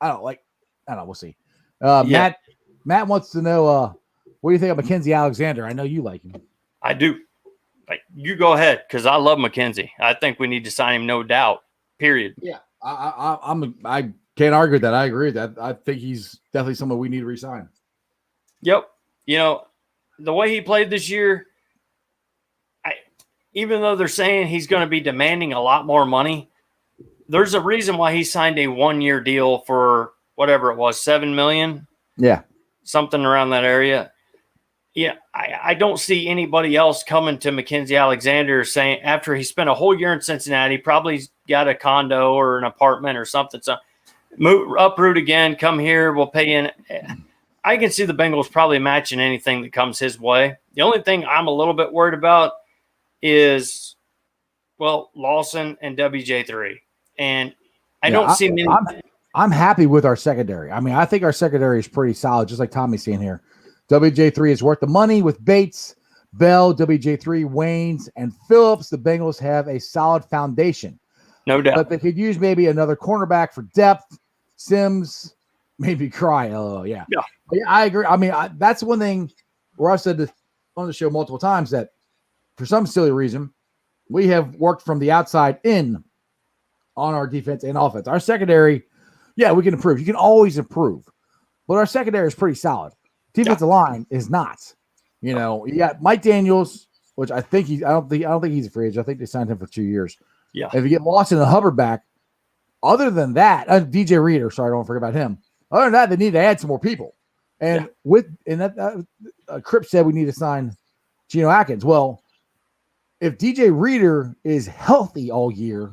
I don't know. We'll see. Matt wants to know what do you think of Mackenzie Alexander? I know you like him. I do. You go ahead, because I love McKenzie. I think we need to sign him, no doubt. Period. Yeah, I can't argue with that. I agree with that. I think he's definitely someone we need to resign. Yep. The way he played this year, even though they're saying he's going to be demanding a lot more money, there's a reason why he signed a 1-year deal for whatever it was, $7 million. Yeah, something around that area. Yeah, I don't see anybody else coming to Mackenzie Alexander saying after he spent a whole year in Cincinnati, probably got a condo or an apartment or something. So uproot again, come here, we'll pay in. I can see the Bengals probably matching anything that comes his way. The only thing I'm a little bit worried about is, Lawson and WJ3. And I don't see many. I'm happy with our secondary. I mean, I think our secondary is pretty solid, just like Tommy's saying here. WJ3 is worth the money with Bates, Bell, WJ3, Waynes, and Phillips. The Bengals have a solid foundation. No doubt. But they could use maybe another cornerback for depth, Sims made me cry. Oh, yeah. Yeah. Yeah, I agree. I mean, that's one thing where I've said this on the show multiple times that for some silly reason, we have worked from the outside in on our defense and offense. Our secondary, yeah, we can improve. You can always improve, but our secondary is pretty solid. Defensive line is not. You know, you got Mike Daniels, which I think I don't think he's a free agent. I think they signed him for 2 years. Yeah. If you get lost in a Hubbard back, other than that, DJ Reader, sorry, don't forget about him. Other than that, they need to add some more people. And Crip said we need to sign Geno Atkins. Well, if DJ Reader is healthy all year,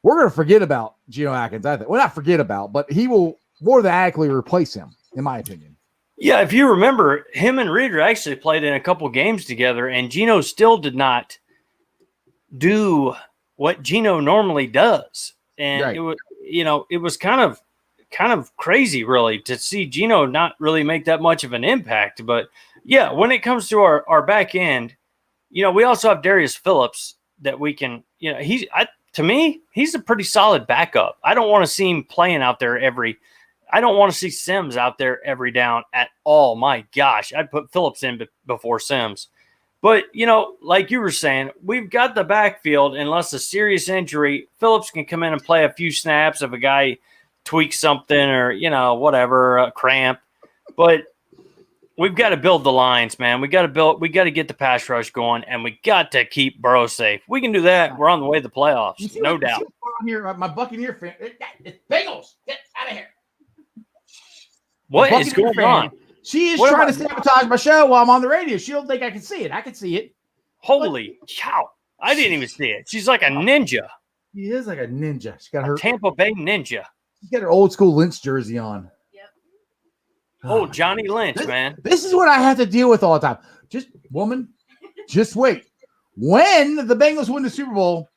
we're going to forget about Geno Atkins, I think. Well, not forget about, but he will more than adequately replace him, in my opinion. Yeah, if you remember, him and Reader actually played in a couple games together, and Geno still did not do what Geno normally does. And it was kind of crazy, really, to see Geno not really make that much of an impact. But yeah, when it comes to our back end, we also have Darius Phillips that we can, to me, he's a pretty solid backup. I don't want to see him playing out there I don't want to see Sims out there every down at all. My gosh, I'd put Phillips in before Sims. But, like you were saying, we've got the backfield. Unless a serious injury, Phillips can come in and play a few snaps if a guy tweaks something or, whatever, a cramp. But we've got to build the lines, man. We got to get the pass rush going, and we got to keep Burrow safe. We can do that. We're on the way to the playoffs, no doubt. Here, my Buccaneer fan, it's Bengals. Get out of here. What is going on? She is trying to sabotage my show while I'm on the radio. She don't think I can see it. I can see it. Holy cow. I didn't even see it. She's like a ninja. She is like a ninja. She got her Tampa Bay ninja. She's got her old school Lynch jersey on. Yep. Oh, Johnny Lynch, man. This is what I have to deal with all the time. Just wait. When the Bengals win the Super Bowl,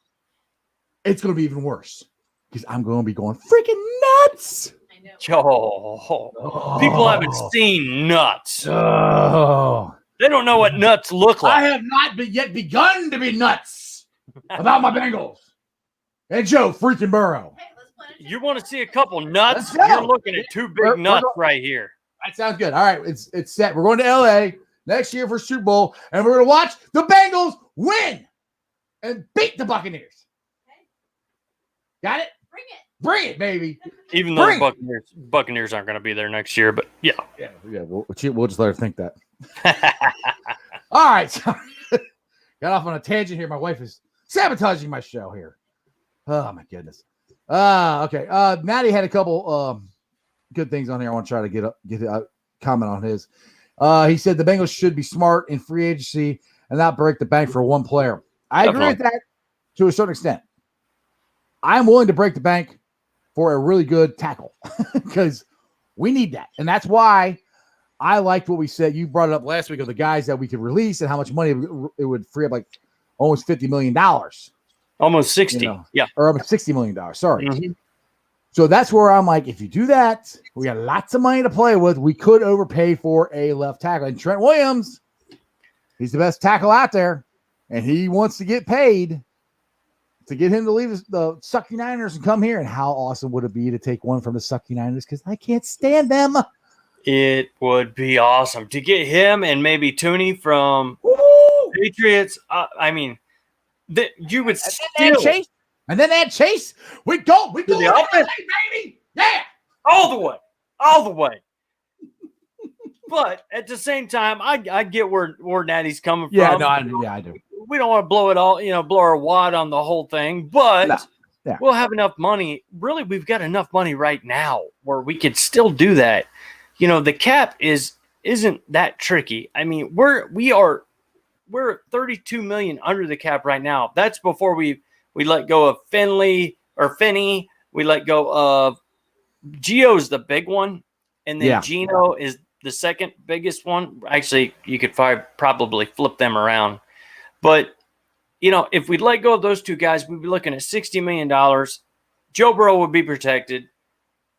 it's going to be even worse because I'm going to be going freaking nuts. People haven't seen nuts. Oh. They don't know what nuts look like. I have not yet begun to be nuts about my Bengals. And Joe freaking Burrow. Hey, let's play You want to see a couple nuts? Let's go. You're looking at two big nuts right here. That sounds good. All right, it's set. We're going to LA next year for Super Bowl, and we're going to watch the Bengals win and beat the Buccaneers. Okay. Got it? Bring it, baby. Even though the Buccaneers aren't going to be there next year, but yeah. We'll just let her think that. All right. Sorry. Got off on a tangent here. My wife is sabotaging my show here. Oh, my goodness. Okay. Maddie had a couple good things on here. I want to try to get a comment on his. He said the Bengals should be smart in free agency and not break the bank for one player. I agree with that to a certain extent. I'm willing to break the bank for a really good tackle because we need that. And that's why I liked what we said. You brought it up last week of the guys that we could release and how much money it would free up, like almost $50 million. Almost 60. Yeah. Or almost $60 million. Sorry. Mm-hmm. So that's where I'm like, if you do that, we got lots of money to play with. We could overpay for a left tackle. And Trent Williams, he's the best tackle out there, and he wants to get paid to get him to leave the Sucky Niners and come here. And how awesome would it be to take one from the Sucky Niners? Because I can't stand them. It would be awesome to get him and maybe Tooney from Patriots. I mean, you would still. And then add Chase. We go the offense, baby. Yeah. All the way. But at the same time, I get where Natty's coming from. I do. We don't want to blow it all, blow our wad on the whole thing, but we'll have enough money. Really, we've got enough money right now where we could still do that. The cap isn't that tricky. I mean, we're $32 million under the cap right now. That's before we let go of Finney. We let go of Gio's the big one, and then Geno is the second biggest one. Actually, you could probably flip them around. But, if we let go of those two guys, we'd be looking at $60 million. Joe Burrow would be protected.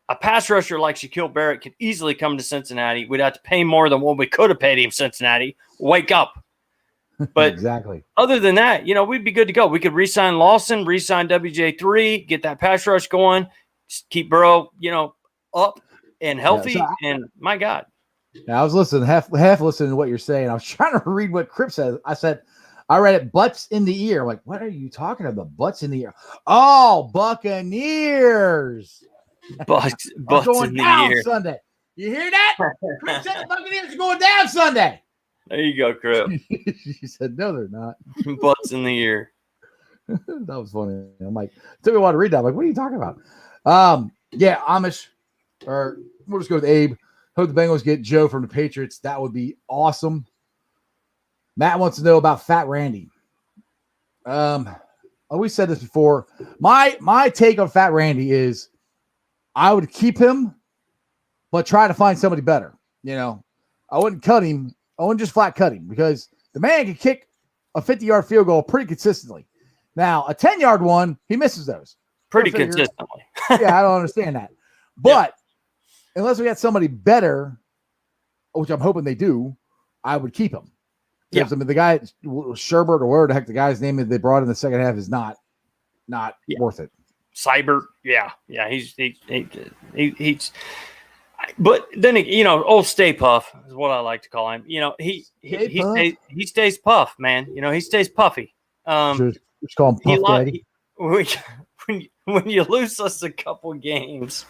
A pass rusher like Shaquille Barrett could easily come to Cincinnati. We'd have to pay more than what we could have paid him, Cincinnati. Wake up. But exactly. Other than that, we'd be good to go. We could re-sign Lawson, re-sign WJ3, get that pass rush going, just keep Burrow, up and healthy. And my God. Now I was listening, half listening to what you're saying. I was trying to read what Crip says. I read it, butts in the ear. I'm like, what are you talking about? Butts in the ear. Oh, Buccaneers. Butts going in the down ear. Sunday. You hear that? Crip said the Buccaneers are going down Sunday. There you go, Crip. She said, no, they're not. Butts in the ear. That was funny. I'm like, it took me a while to read that. I'm like, what are you talking about? Yeah, Amish, or we'll just go with Abe. Hope the Bengals get Joe from the Patriots. That would be awesome. Matt wants to know about Fat Randy. We said this before. My take on Fat Randy is I would keep him, but try to find somebody better. You know, I wouldn't cut him. I wouldn't just flat cut him because the man can kick a 50-yard field goal pretty consistently. Now, a 10-yard one, he misses those. Pretty consistently. Yeah, I don't understand that. But unless we had somebody better, which I'm hoping they do, I would keep him. Because I mean, the guy, Sherbert or whatever the heck the guy's name is they brought in the second half is not worth it. Cybert, yeah, he's but then you know, old Stay Puff is what I like to call him. You know, he stays puff, man. You know, he stays puffy. Just call him Puff Daddy. When you lose us a couple games,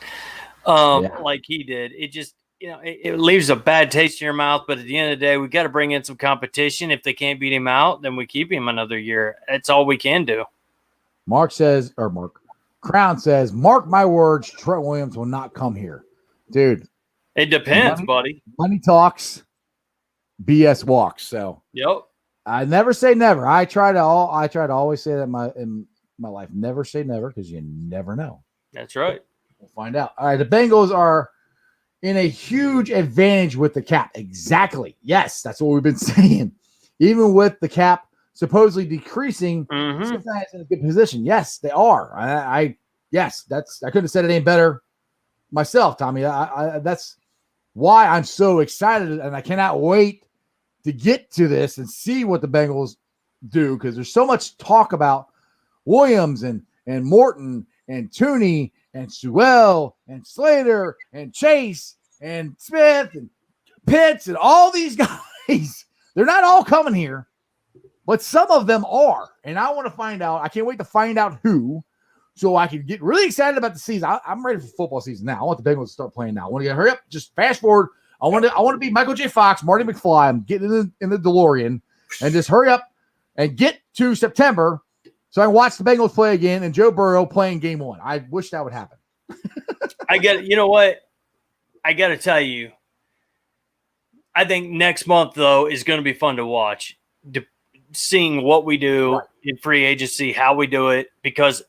like he did, it just it leaves a bad taste in your mouth. But at the end of the day, we got to bring in some competition. If they can't beat him out, then we keep him another year. That's all we can do. Crown says, mark my words, Trent Williams will not come here. Dude. It depends, buddy. Money talks, BS walks. So I never say never. I try to always say that in my life. Never say never, because you never know. That's right. We'll find out. All right, the Bengals are in a huge advantage with the cap. Exactly. Yes, that's what we've been saying. Even with the cap supposedly decreasing, Cincinnati's in a good position. Yes, they are. I couldn't have said it any better myself, Tommy. That's why I'm so excited, and I cannot wait to get to this and see what the Bengals do, because there's so much talk about Williams and Morton and Tooney and Sewell and Slater and Chase and Smith and Pitts and all these guys. They're not all coming here, but some of them are. And I want to find out. I can't wait to find out who, so I can get really excited about the season. I'm ready for football season now. I want the Bengals to start playing now. I want to hurry up. Just fast forward. I want to be Michael J. Fox, Marty McFly. I'm getting in the DeLorean and just hurry up and get to September so I can watch the Bengals play again and Joe Burrow playing game one. I wish that would happen. I get it. You know what? I got to tell you, I think next month, though, is going to be fun to watch. Seeing what we do in free agency, how we do it, because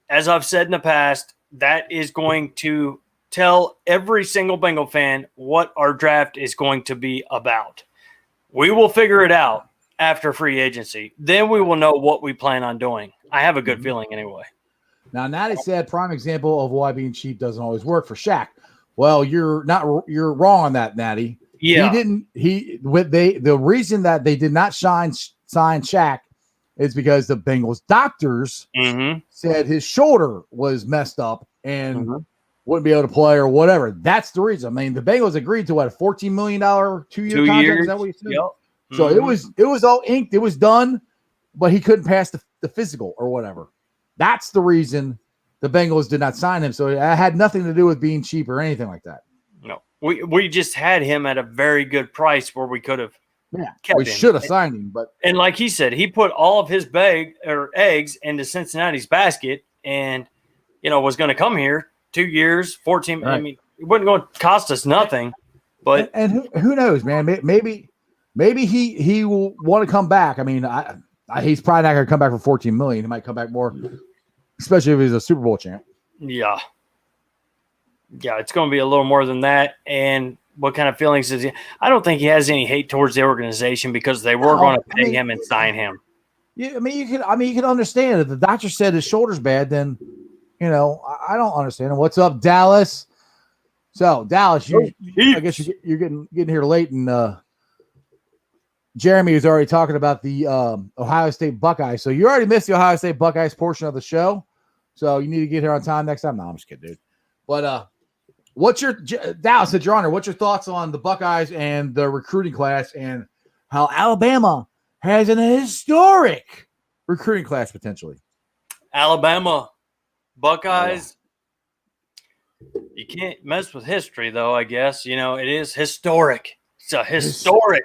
as I've said in the past, that is going to tell every single Bengal fan what our draft is going to be about. We will figure it out after free agency. Then we will know what we plan on doing. I have a good feeling anyway. Now, Natty said, prime example of why being cheap doesn't always work for Shaq. Well, you're wrong on that, Natty. Yeah. The reason that they did not sign Shaq is because the Bengals doctors said his shoulder was messed up and wouldn't be able to play or whatever. That's the reason. I mean, the Bengals agreed to what, a $14 million 2-year contract? Is that what you said? Yep. So it was all inked. It was done, but he couldn't pass the physical or whatever. That's the reason the Bengals did not sign him. So it had nothing to do with being cheap or anything like that. No, we just had him at a very good price where we could have. Yeah, we should have signed him, and like he said, he put all of his eggs into Cincinnati's basket, and was going to come here 2 years, 14. Right. I mean, it wasn't going to cost us nothing. But and who knows, man? Maybe he will want to come back. I mean, he's probably not going to come back for $14 million. He might come back more, especially if he's a Super Bowl champ. Yeah, it's going to be a little more than that. And what kind of feelings is he? I don't think he has any hate towards the organization because they were going to pay him and sign him. Yeah, you can understand if the doctor said his shoulder's bad, then I don't understand. What's up, Dallas? So Dallas, I guess you're getting here late, and Jeremy is already talking about the Ohio State Buckeyes. So you already missed the Ohio State Buckeyes portion of the show. So you need to get here on time next time. No, I'm just kidding, dude. But What's your Dallas, since you're on here, what's your thoughts on the Buckeyes and the recruiting class and how Alabama has an historic recruiting class potentially? Alabama, Buckeyes. You can't mess with history, though, I guess. You know, it is historic. It's a historic.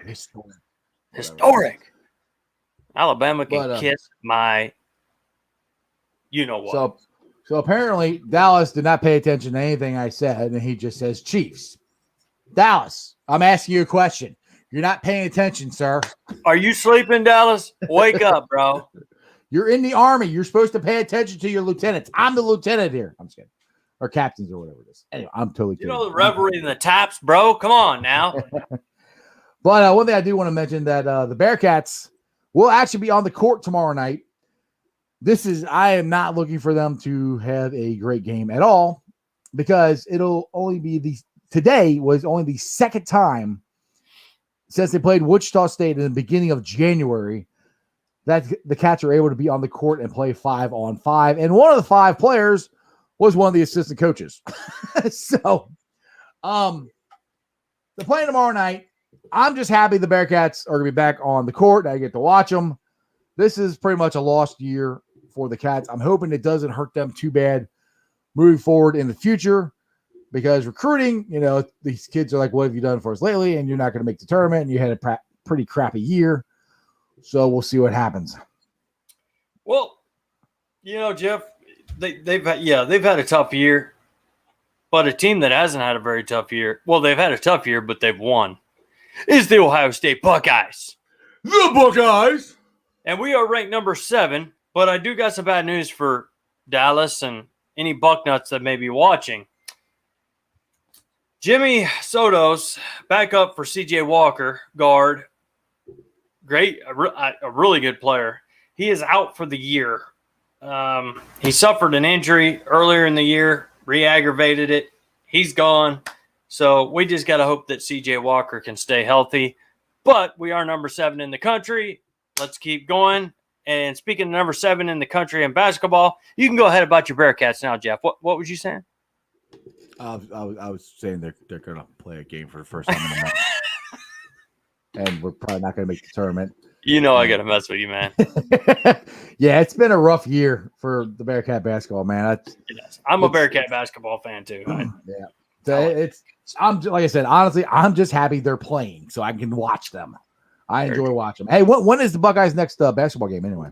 Alabama can kiss my you-know-what. So apparently Dallas did not pay attention to anything I said, and he just says Chiefs. Dallas, I'm asking you a question. You're not paying attention, sir. Are you sleeping, Dallas? Wake up, bro. You're in the Army. You're supposed to pay attention to your lieutenants. I'm the lieutenant here. I'm just kidding. Or captains or whatever it is. Anyway, I'm totally kidding. You know the revelry and the taps, bro. Come on now. But one thing I do want to mention that the Bearcats will actually be on the court tomorrow night. I am not looking for them to have a great game at all because it'll only be today was only the second time since they played Wichita State in the beginning of January that the Cats are able to be on the court and play 5-on-5. And one of the 5 players was one of the assistant coaches. So they're playing tomorrow night. I'm just happy the Bearcats are going to be back on the court. I get to watch them. This is pretty much a lost year for the Cats. I'm hoping it doesn't hurt them too bad moving forward in the future because recruiting, these kids are like, what have you done for us lately? And you're not going to make the tournament and you had a pretty crappy year. So we'll see what happens. Well, Jeff, they've had a tough year, but a team that hasn't had a very tough year, well, they've had a tough year, but they've won, is the Ohio State Buckeyes. The Buckeyes! And we are ranked number 7, but I do got some bad news for Dallas and any Bucknuts that may be watching. Jimmy Soto's back up for C.J. Walker, guard. Great, a really good player. He is out for the year. He suffered an injury earlier in the year, re-aggravated it. He's gone. So we just got to hope that C.J. Walker can stay healthy. But we are number 7 in the country. Let's keep going. And speaking of number 7 in the country in basketball, you can go ahead about your Bearcats now, Jeff. What was you saying? I was saying they're going to play a game for the first time in a month. And we're probably not going to make the tournament. I got to mess with you, man. Yeah, it's been a rough year for the Bearcat basketball, man. I'm a Bearcat basketball fan, too. Yeah. I'm like I said, honestly, I'm just happy they're playing so I can watch them. I enjoy watching them. Hey, when is the Buckeyes' next basketball game anyway?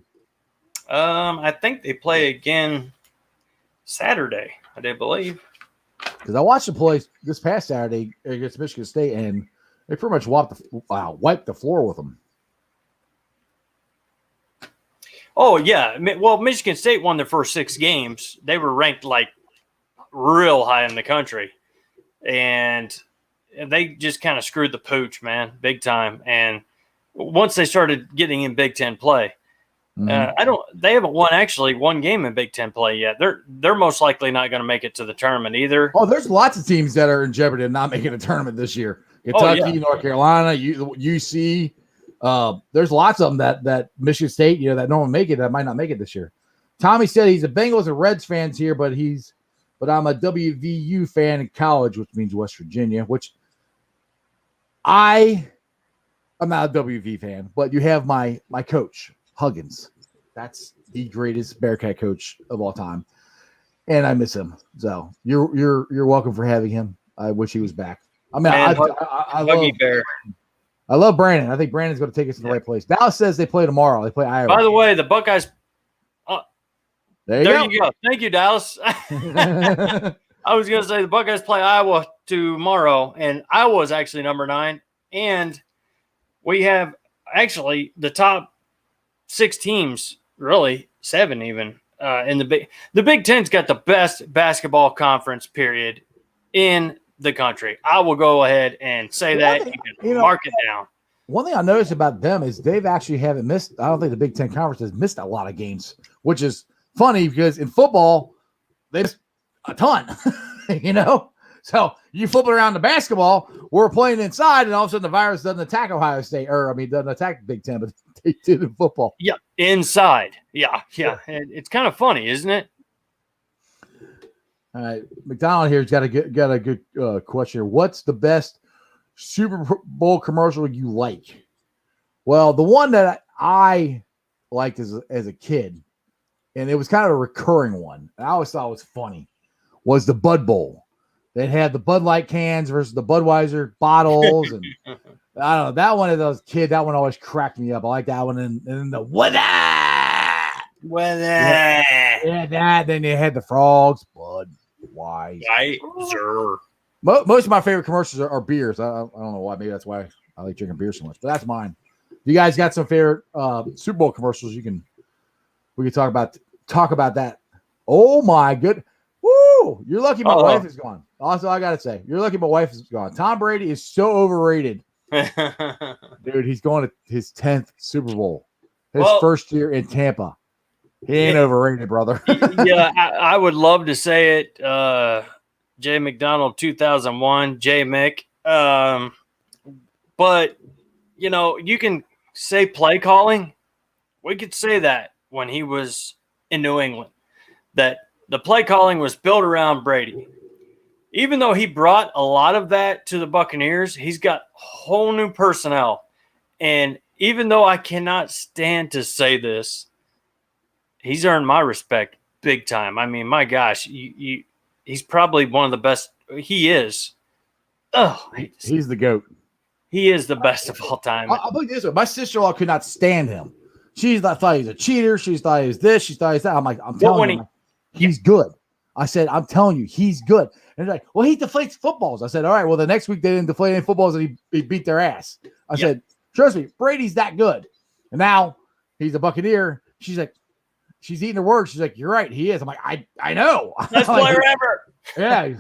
I think they play again Saturday, I do believe. Because I watched them play this past Saturday against Michigan State, and they pretty much wiped the floor with them. Oh, yeah. Well, Michigan State won their first 6 games. They were ranked like real high in the country. And they just kind of screwed the pooch, man, big time. And once they started getting in Big Ten play, they haven't won actually one game in Big Ten play yet. They're most likely not going to make it to the tournament either. Oh, there's lots of teams that are in jeopardy of not making a tournament this year. Kentucky, North Carolina, UC. There's lots of them that Michigan State, that no one make it, that might not make it this year. Tommy said he's a Bengals and Reds fans here, but I'm a WVU fan in college, which means West Virginia, which I'm not a WV fan, but you have my coach, Huggins. That's the greatest Bearcat coach of all time. And I miss him. So you're welcome for having him. I wish he was back. I mean, I love Brandon. I think Brandon's going to take us to the right place. Dallas says they play tomorrow. They play Iowa. By the way, the Buckeyes. There you go. Thank you, Dallas. I was going to say the Buckeyes play Iowa tomorrow, and Iowa is actually number 9. And we have actually the top 6 teams, really 7 even, in the Big Ten's got the best basketball conference period in the country. I will go ahead and say that. You can mark it down. One thing I noticed about them is they've actually haven't missed. I don't think the Big Ten Conference has missed a lot of games, which is funny because in football, they miss a ton, So you flip it around to basketball, we're playing inside, and all of a sudden the virus doesn't attack Ohio State, doesn't attack Big Ten, but they did in football. Yeah, inside. Yeah. It's kind of funny, isn't it? All right, McDonald here's got a good question here. What's the best Super Bowl commercial you like? Well, the one that I liked as a kid, and it was kind of a recurring one, and I always thought it was funny, was the Bud Bowl. They had the Bud Light cans versus the Budweiser bottles, and I don't know, that one of those kids, that one always cracked me up. I like that one, and then the weather. Yeah, that. Then they had the frogs, Budweiser. Most of my favorite commercials are beers. I don't know why. Maybe that's why I like drinking beer so much, but that's mine. You guys got some favorite Super Bowl commercials? We can talk about that. Oh my good. Woo! You're lucky my wife is gone. Also, I gotta say, you're lucky my wife is gone. Tom Brady is so overrated. Dude, he's going to his 10th Super Bowl. His first year in Tampa. He ain't overrated, brother. Yeah, I would love to say it. Jay McDonald 2001, Jay Mick. But you can say play calling. We could say that when he was in New England, that the play calling was built around Brady. Even though he brought a lot of that to the Buccaneers, he's got whole new personnel. And even though I cannot stand to say this, he's earned my respect big time. I mean, my gosh, he's probably one of the best. He is. Oh, he's the GOAT. He is the best of all time. I'll put it this way. My sister-in-law could not stand him. She thought he was a cheater. She thought he was this. She thought he was that. I'm like, I'm telling you, he's good. I said, I'm telling you, he's good. And they're like, well, he deflates footballs. I said, all right, well, the next week they didn't deflate any footballs and he beat their ass. I said, trust me, Brady's that good. And now he's a Buccaneer. She's like, she's eating her words. She's like, you're right, he is. I'm like, I know. Best player ever. Yeah.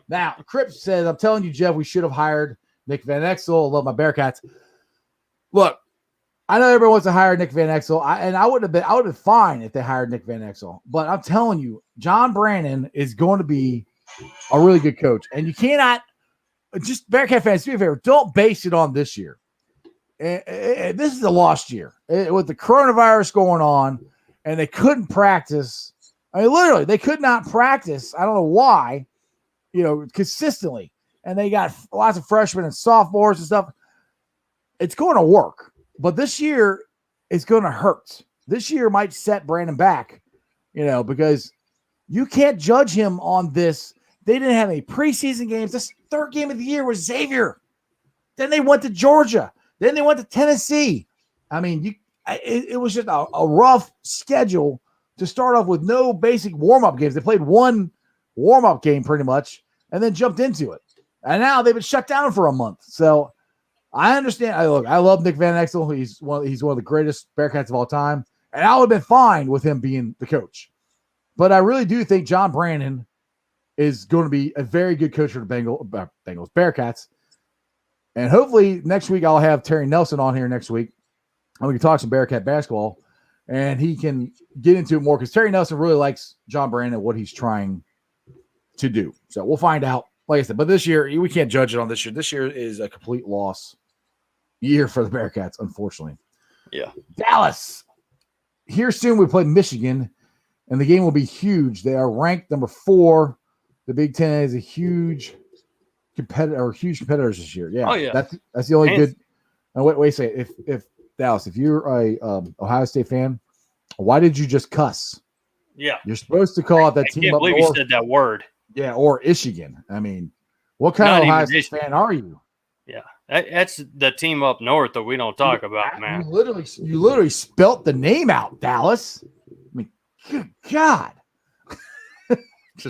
Now, Cripps says, I'm telling you, Jeff, we should have hired Nick Van Exel. I love my Bearcats. Look, I know everyone wants to hire Nick Van Exel, and I would have been fine if they hired Nick Van Exel. But I'm telling you, John Brandon is going to be a really good coach. And you cannot, just Bearcat fans, do me a favor, don't base it on this year. This is a lost year. With the coronavirus going on, and they couldn't practice. I mean, literally, they could not practice. I don't know why, consistently. And they got lots of freshmen and sophomores and stuff. It's going to work. But this year is going to hurt. This year might set Brandon back, because you can't judge him on this. They didn't have any preseason games. This third game of the year was Xavier. Then they went to Georgia. Then they went to Tennessee. I mean, it was just a rough schedule to start off with no basic warm-up games. They played one warm-up game pretty much and then jumped into it. And now they've been shut down for a month. So I understand. I love Nick Van Exel. He's one of the greatest Bearcats of all time. And I would have been fine with him being the coach. But I really do think John Brandon is going to be a very good coach for the Bearcats. And hopefully next week I'll have Terry Nelson on here next week. And we can talk some Bearcat basketball. And he can get into it more because Terry Nelson really likes John Brandon and what he's trying to do. So we'll find out. Like I said, but this year, we can't judge it on this year. This year is a complete loss year for the Bearcats, unfortunately. Yeah. Dallas. Here soon we play Michigan, and the game will be huge. They are ranked number 4. The Big Ten is a huge competitors this year. Yeah. Oh, yeah. That's the only good. Now, wait a second. If Dallas, if you're a Ohio State fan, why did you just cuss? Yeah. You're supposed to call out that team up. I can't believe you said that word. Yeah, or Michigan. I mean, what kind of Ohio State fan are you? Yeah, that's the team up north that we don't talk about, man. You literally spelt the name out, Dallas. I mean, good God.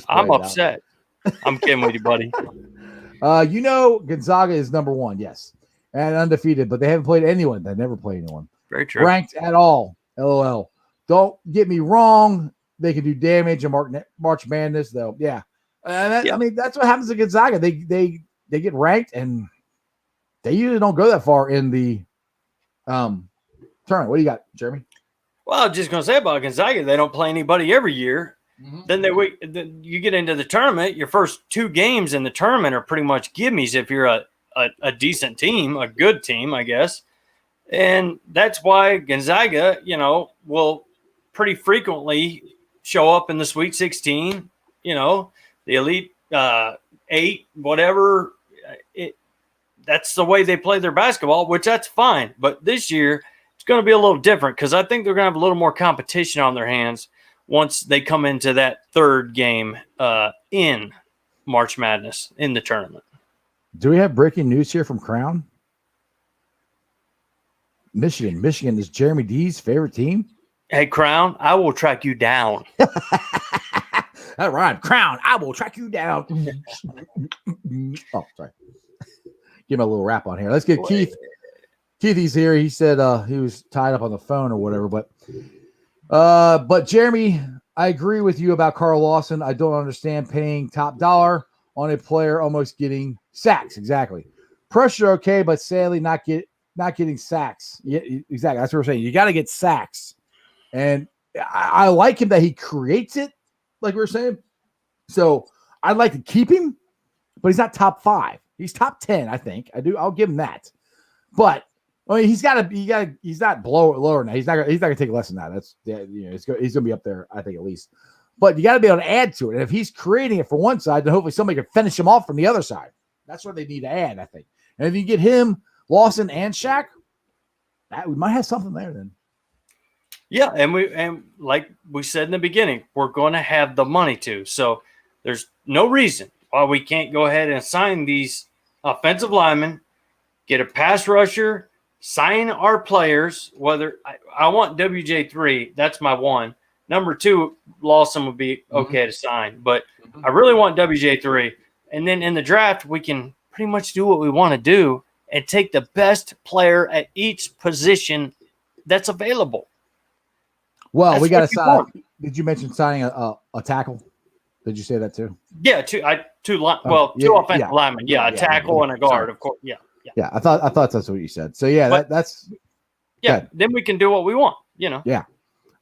I'm upset. I'm kidding with you, buddy. Gonzaga is number 1, yes, and undefeated, but they haven't played anyone. They never played anyone. Very true. Ranked at all. LOL. Don't get me wrong. They can do damage in March Madness, though. Yeah. I mean, that's what happens to Gonzaga. They get ranked, and they usually don't go that far in the tournament. What do you got, Jeremy? Well, I was just going to say about Gonzaga, they don't play anybody every year. Mm-hmm. Then you get into the tournament. Your first 2 games in the tournament are pretty much gimmies if you're a decent team, a good team, I guess. And that's why Gonzaga, will pretty frequently show up in the Sweet 16, the Elite 8, whatever. That's the way they play their basketball, which that's fine. But this year, it's going to be a little different because I think they're going to have a little more competition on their hands once they come into that third game in March Madness in the tournament. Do we have breaking news here from Crown? Michigan is Jeremy D's favorite team. Hey, Crown, I will track you down. That rhymed. Crown, I will track you down. Oh, sorry. Give him a little rap on here. Let's get Keith. Keithy's here. He said he was tied up on the phone or whatever. But Jeremy, I agree with you about Carl Lawson. I don't understand paying top dollar on a player almost getting sacks. Exactly. Pressure, okay, but sadly not getting sacks. Yeah, exactly. That's what we're saying. You got to get sacks. And I like him that he creates it, like we were saying. So I'd like to keep him, but he's not top 5. He's top 10, I think. I'll give him that. But I mean, he's not lower now. He's not gonna take less than that. He's gonna be up there, I think, at least. But you got to be able to add to it. And if he's creating it for one side, then hopefully somebody can finish him off from the other side. That's what they need to add, I think. And if you get him, Lawson, and Shaq, we might have something there then. Yeah, and like we said in the beginning, we're going to have the money to. So there's no reason why we can't go ahead and sign these offensive linemen, get a pass rusher, sign our players. Whether I want WJ3, that's my one. Number 2, Lawson would be okay to sign, but I really want WJ3. And then in the draft, we can pretty much do what we want to do and take the best player at each position that's available. Well, we got to sign. Did you mention signing a tackle? Did you say that too? Yeah, two offensive linemen. Yeah, a tackle and a guard, of course. Yeah. I thought that's what you said. So yeah, that's yeah. Then we can do what we want. Yeah,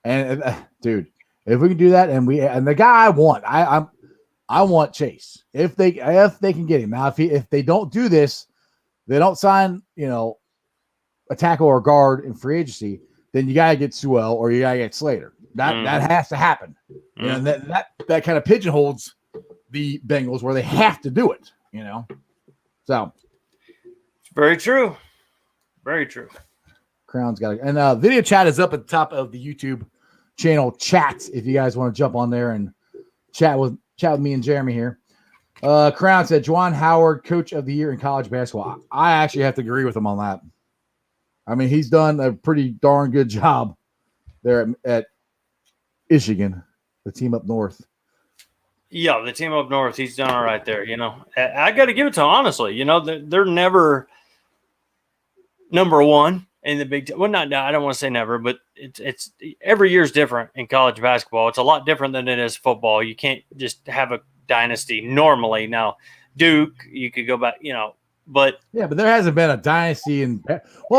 and dude, if we can do that, and the guy I want, I want Chase if they can get him. Now, if they don't do this, they don't sign a tackle or guard in free agency, then you gotta get Sewell or you gotta get Slater. That has to happen. And that kind of pigeonholes the Bengals where they have to do it. So it's very true. Very true. Crown's got it. And video chat is up at the top of the YouTube channel chat if you guys want to jump on there and chat with me and Jeremy here. Crown said Juwan Howard, coach of the year in college basketball. I actually have to agree with him on that. I mean, he's done a pretty darn good job there at Michigan, the team up north. Yeah, the team up north, he's done all right there. I got to give it to him, honestly. They're never number one in the Big Ten. Well, I don't want to say never, but it's every year is different in college basketball. It's a lot different than it is football. You can't just have a dynasty normally. Now, Duke, you could go back, but yeah, but there hasn't been a dynasty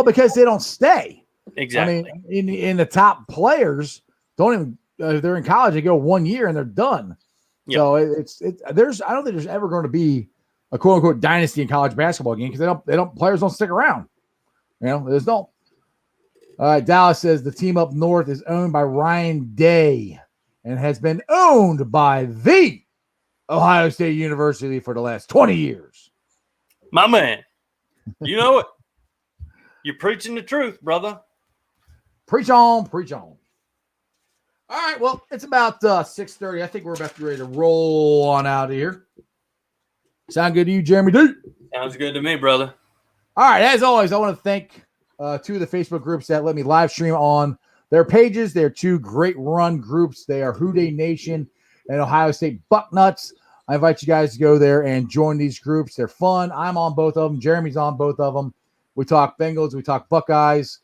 because they don't stay. Exactly. I mean, in the top players don't even if they're in college, they go 1 year and they're done. Yep. So I don't think there's ever going to be a quote unquote dynasty in college basketball game because players don't stick around. There's no. All right, Dallas says the team up north is owned by Ryan Day and has been owned by the Ohio State University for the last 20 years. My man, you know it. You're preaching the truth, brother. Preach on, preach on. All right, well, it's about 6:30. I think we're about to be ready to roll on out of here. Sound good to you, Jeremy D? Sounds good to me, brother. All right, as always, I want to thank two of the Facebook groups that let me live stream on their pages. They're two great run groups. They are Houday Nation and Ohio State Bucknuts. I invite you guys to go there and join these groups. They're fun. I'm on both of them. Jeremy's on both of them. We talk Bengals. We talk Buckeyes.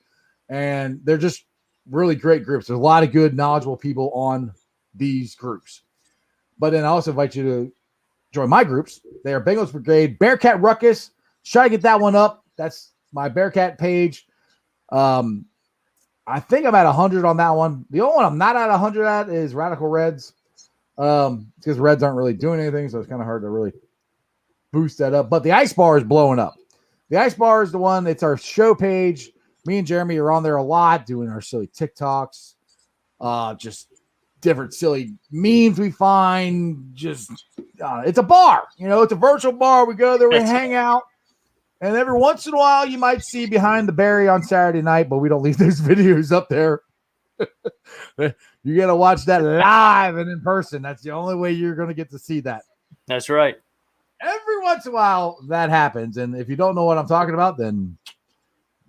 And they're just really great groups. There's a lot of good, knowledgeable people on these groups. But then I also invite you to join my groups. They are Bengals Brigade, Bearcat Ruckus. Try to get that one up. That's my Bearcat page. I think I'm at 100 on that one. The only one I'm not at 100 at is Radical Reds. Because Reds aren't really doing anything, so it's kind of hard to really boost that up. But the Ice Bar is blowing up. The Ice Bar is the one. It's our show page. Me and Jeremy are on there a lot doing our silly TikToks. Just different silly memes we find. Just it's a bar, it's a virtual bar. We go there, we hang out, and every once in a while you might see Behind the Barry on Saturday night, but we don't leave those videos up there. You got to watch that live and in person. That's the only way you're going to get to see that. That's right. Every once in a while that happens, and if you don't know what I'm talking about, then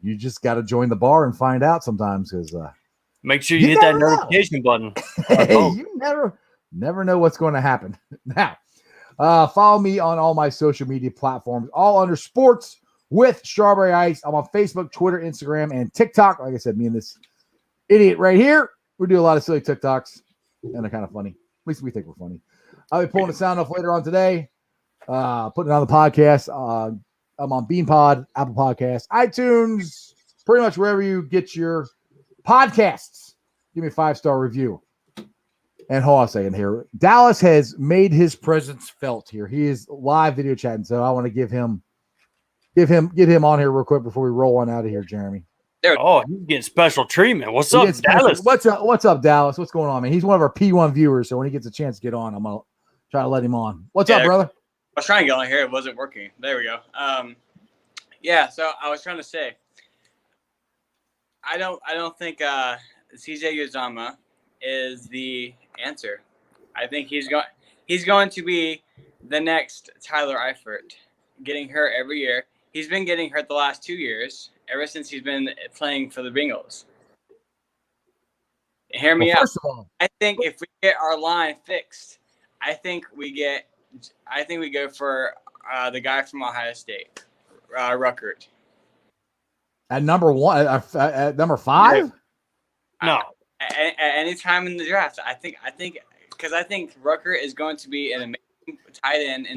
you just got to join the bar and find out sometimes, because make sure you hit that notification button. Hey, you never know what's going to happen. Now, follow me on all my social media platforms, all under Sports with Strawberry Ice. I'm on Facebook, Twitter, Instagram, and TikTok. Like I said, me and this idiot right here, we do a lot of silly TikToks, and they're kind of funny. At least we think we're funny. I'll be pulling the sound off later on today, putting it on the podcast. I'm on BeanPod, Apple Podcasts, iTunes, pretty much wherever you get your podcasts. Give me a 5-star review. And hold on a second here. Dallas has made his presence felt here. He is live video chatting, so I want to get him on here real quick before we roll on out of here, Jeremy. Oh, he's getting special treatment. What's up, Dallas? What's up, Dallas? What's going on, man? He's one of our P1 viewers, so when he gets a chance to get on, I'm gonna try to let him on. What's up, brother? I was trying to get on here. It wasn't working. There we go. So I was trying to say, I don't think CJ Uzomah is the answer. I think he's going to be the next Tyler Eifert, getting hurt every year. He's been getting hurt the last 2 years, ever since he's been playing for the Bengals. Hear me out. First of all, I think if we get our line fixed, I think we go for the guy from Ohio State, Ruckert. At number one, at number 5? No. At any time in the draft, I think Ruckert is going to be an amazing tight end.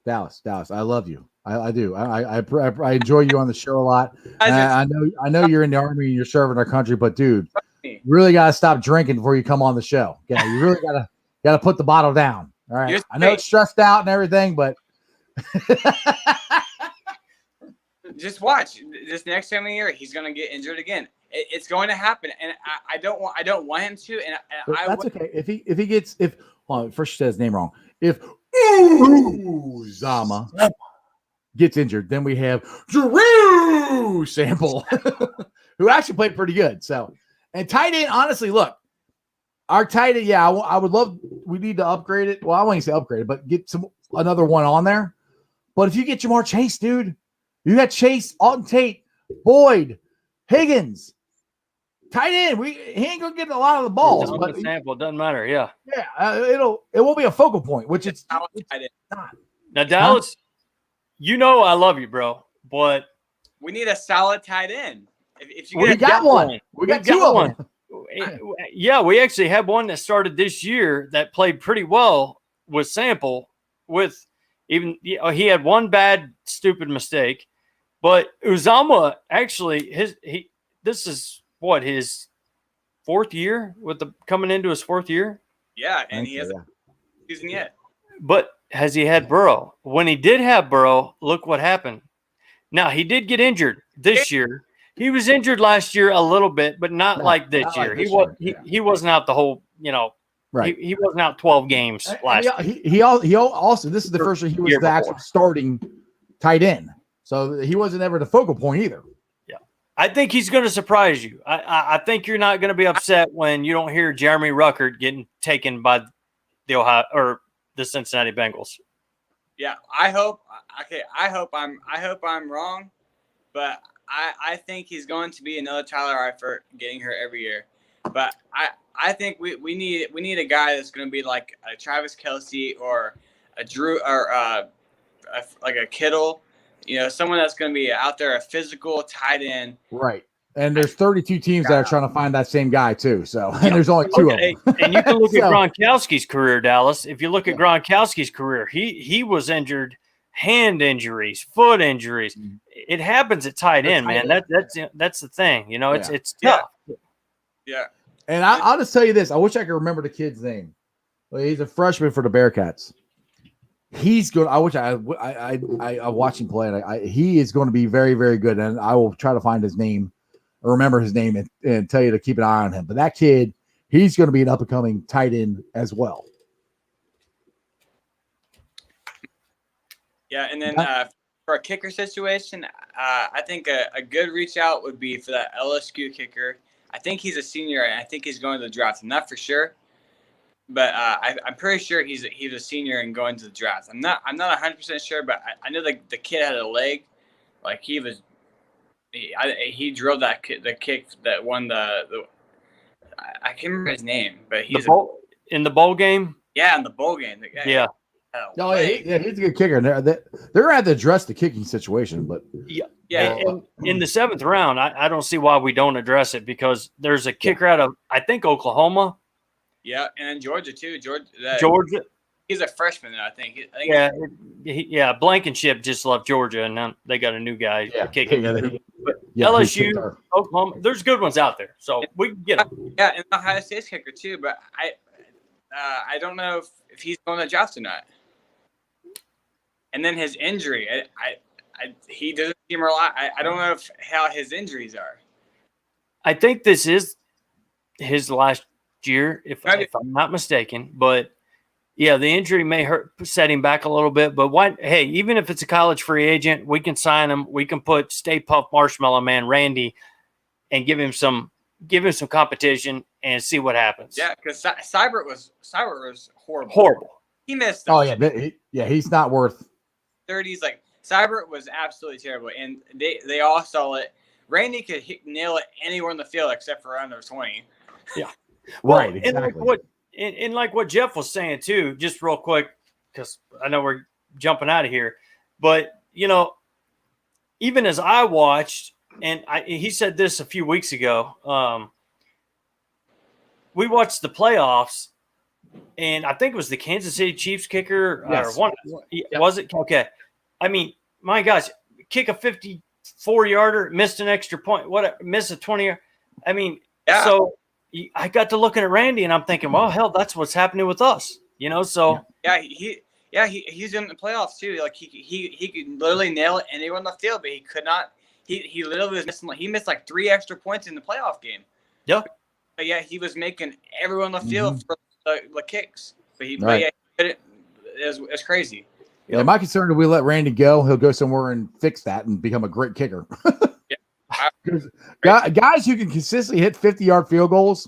Dallas, I love you. I do. I enjoy you on the show a lot. I know you're in the Army and you're serving our country, but dude, you really gotta stop drinking before you come on the show. Yeah, you really gotta put the bottle down. All right. I know it's stressed out and everything, but just watch. This next time of year, he's gonna get injured again. It's going to happen, and I don't want him to. And that's okay. First you said his name wrong. If Zama gets injured, then we have Drew Sample, who actually played pretty good. So, and tight end, honestly, look, our tight end, yeah, I would love. We need to upgrade it. Well, I won't even say upgrade it, but get another one on there. But if you get Jamar Chase, dude, you got Chase, Alton Tate, Boyd, Higgins. Tight end, he ain't gonna get a lot of the balls. But Sample doesn't matter. Yeah, it won't be a focal point, which it's not. Now, Dallas, you know I love you, bro, but we need a solid tight end. If you we got one, we got two of them. Yeah, we actually had one that started this year that played pretty well with Sample. With even he had one bad, stupid mistake, but Uzomah actually this is. What, his 4th year coming into his 4th year? Yeah, and he hasn't season yet. But has he had Burrow? When he did have Burrow, look what happened. Now, he did get injured this year. He was injured last year a little bit, but not like this year. He wasn't out the whole, right. He wasn't out 12 games last year. He also, this is the first year he was the actual starting tight end. So he wasn't ever the focal point either. I think he's going to surprise you. I think you're not going to be upset when you don't hear Jeremy Ruckert getting taken by the Cincinnati Bengals. Yeah, I hope I'm wrong, but I think he's going to be another Tyler Eifert getting hurt every year. But I think we need a guy that's going to be like a Travis Kelce or a Drew or like a Kittle. Someone that's going to be out there, a physical tight end. Right. And there's 32 teams that are trying to find that same guy too. So, and there's only 2 of them. And you can look at Gronkowski's career, Dallas. If you look at Gronkowski's career, he was injured, hand injuries, foot injuries. It happens at tight end, man. That's the thing. It's tough. Yeah. And I'll just tell you this. I wish I could remember the kid's name. He's a freshman for the Bearcats. He's good. I wish I watched him play, and he is going to be very, very good. And I will try to find his name or remember his name and tell you to keep an eye on him. But that kid, he's going to be an up-and-coming tight end as well. Yeah, and then for a kicker situation, I think a good reach out would be for that LSU kicker. I think he's a senior, and I think he's going to the draft. I'm not for sure, but I'm pretty sure he's a senior and going to the draft. I'm not 100% sure, but I know the kid had a leg, like he drilled the kick that won the I can't remember his name, but he's in the bowl game. Yeah, in the bowl game. Yeah. Oh, yeah, he's a good kicker. They're going to have to address the kicking situation, but yeah. In the 7th round, I don't see why we don't address it because there's a kicker out of I think Oklahoma. Yeah, and then Georgia too. Georgia. He's a freshman, I think. Blankenship just left Georgia, and now they got a new guy kicking. But LSU, Oklahoma, there's good ones out there, so we can get them. Yeah, and Ohio State's kicker too, but I don't know if he's going to draft or not. And then his injury, he doesn't seem a lot. I don't know how his injuries are. I think this is his last year, if I'm not mistaken. But yeah, the injury may set him back a little bit. But hey, even if it's a college free agent, we can sign him. We can put Stay Puft Marshmallow Man Randy and give him some competition and see what happens. Yeah, because Seibert was horrible. Horrible. He missed. Oh yeah, he's not worth 30s. Like Seibert was absolutely terrible, and they all saw it. Randy could nail it anywhere in the field except for under 20. Yeah, right. Exactly. And like what Jeff was saying too, just real quick, because I know we're jumping out of here, but even as I watched, and he said this a few weeks ago, we watched the playoffs. And I think it was the Kansas City Chiefs kicker. Yes. Was it? Okay. I mean, my gosh, kick a 54-yarder, missed an extra point. Missed a 20-yard. I mean, so I got to looking at Randy, and I'm thinking, well, hell, that's what's happening with us. So he's in the playoffs too. Like he could literally nail it anywhere on the field, but he could not. He literally was missing. He missed like 3 extra points in the playoff game. Yeah. But yeah, he was making everyone on the field for the kicks, but it's crazy. Yeah, my concern is we let Randy go. He'll go somewhere and fix that and become a great kicker. Guys who can consistently hit 50-yard field goals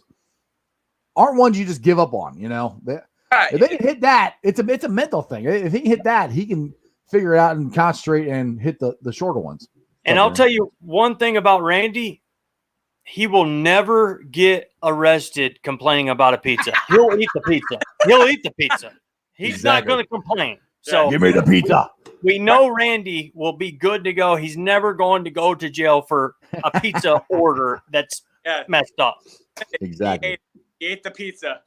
aren't ones you just give up on. If they can hit that, it's a mental thing. If he can hit that, he can figure it out and concentrate and hit the shorter ones. And I'll tell you one thing about Randy. He will never get arrested complaining about a pizza. He'll eat the pizza. He's not going to complain. So give me the pizza. We know Randy will be good to go. He's never going to go to jail for a pizza order that's messed up. Exactly. He ate the pizza.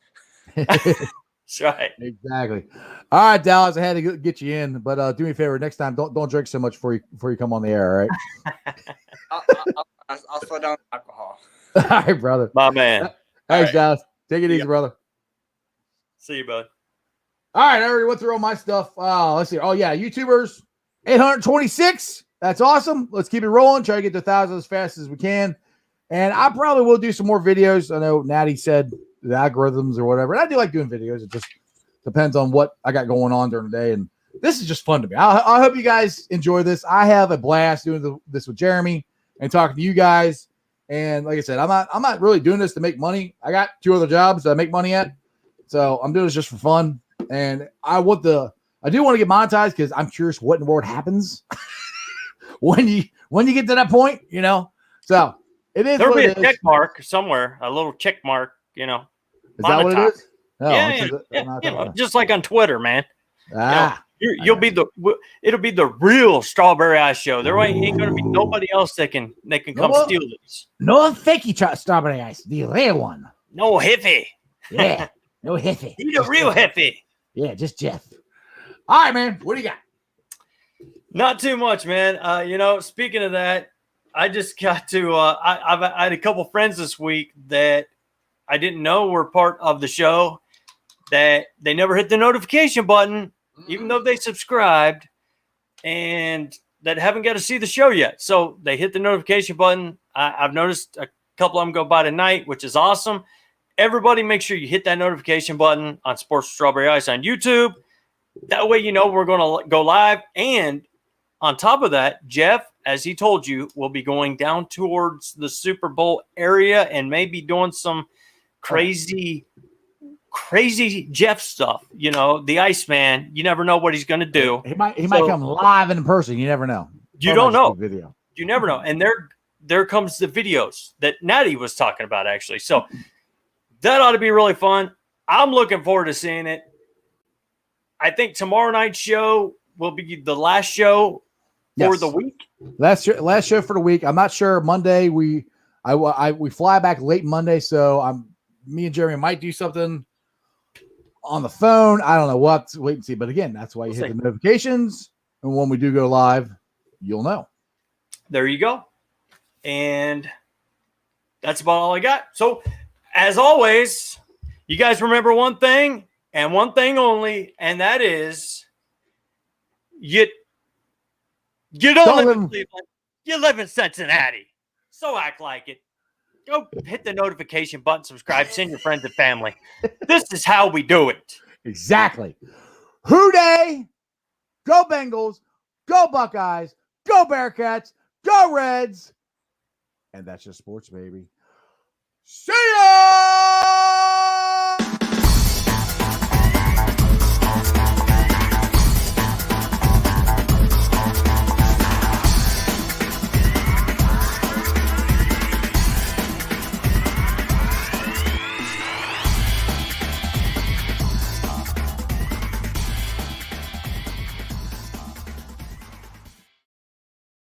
That's right. Exactly. All right, Dallas, I had to get you in, but do me a favor. Next time, don't drink so much before you come on the air, all right? I'll slow down alcohol. All right, brother. My man. Thanks, Dallas. Take it easy, brother. See you, bud. All right, I already went through all my stuff. Let's see. Oh, yeah, YouTubers, 826. That's awesome. Let's keep it rolling. Try to get to 1,000 as fast as we can. And I probably will do some more videos. I know Natty said the algorithms or whatever. And I do like doing videos. It just depends on what I got going on during the day. And this is just fun to me. I hope you guys enjoy this. I have a blast doing this with Jeremy and talking to you guys. And like I said, I'm not really doing this to make money. I got 2 other jobs that I make money at. So I'm doing this just for fun. And I do want to get monetized because I'm curious what in the world happens when you get to that point, So it is. There'll be a check mark somewhere, a little check mark, Is that what it is? No, just like on Twitter, man. It'll be the real Strawberry Ice Show. There ain't going to be nobody else that can come steal this. No fakey Strawberry Ice, the real one. No Hiffy. Yeah, no Hiffy. He's a real Hiffy. Yeah, just Jeff. All right, man. What do you got? Not too much, man. Speaking of that, I just got to. I had a couple friends this week that I didn't know were part of the show. That they never hit the notification button, even though they subscribed, and that haven't got to see the show yet. So they hit the notification button. I've noticed a couple of them go by tonight, which is awesome. everybody make sure you hit that notification button on Sports with Strawberry Ice on YouTube. That way you know we're going to go live. And on top of that, Jeff, as he told you, will be going down towards the Super Bowl area and maybe doing some crazy Jeff stuff. You know, the Iceman, you never know what he's going to do. He might come live in person. You never know. You don't know. Video. You never know. And there comes the videos that Natty was talking about, actually. So that ought to be really fun. I'm looking forward to seeing it. I think tomorrow night's show will be the last show for the week. Last show for the week. I'm not sure. Monday we fly back late Monday, so me and Jeremy might do something on the phone. I don't know. We'll have to wait and see. But again, that's why you hit the notifications, and when we do go live, you'll know. There you go. And that's about all I got. So, as always, you guys remember one thing and one thing only, and that is you don't live in Cleveland. You live in Cincinnati. So act like it. Go hit the notification button, subscribe, send your friends and family. This is how we do it. Exactly. Hoo-day! Go Bengals! Go Buckeyes! Go Bearcats! Go Reds! And that's just sports, baby. See ya!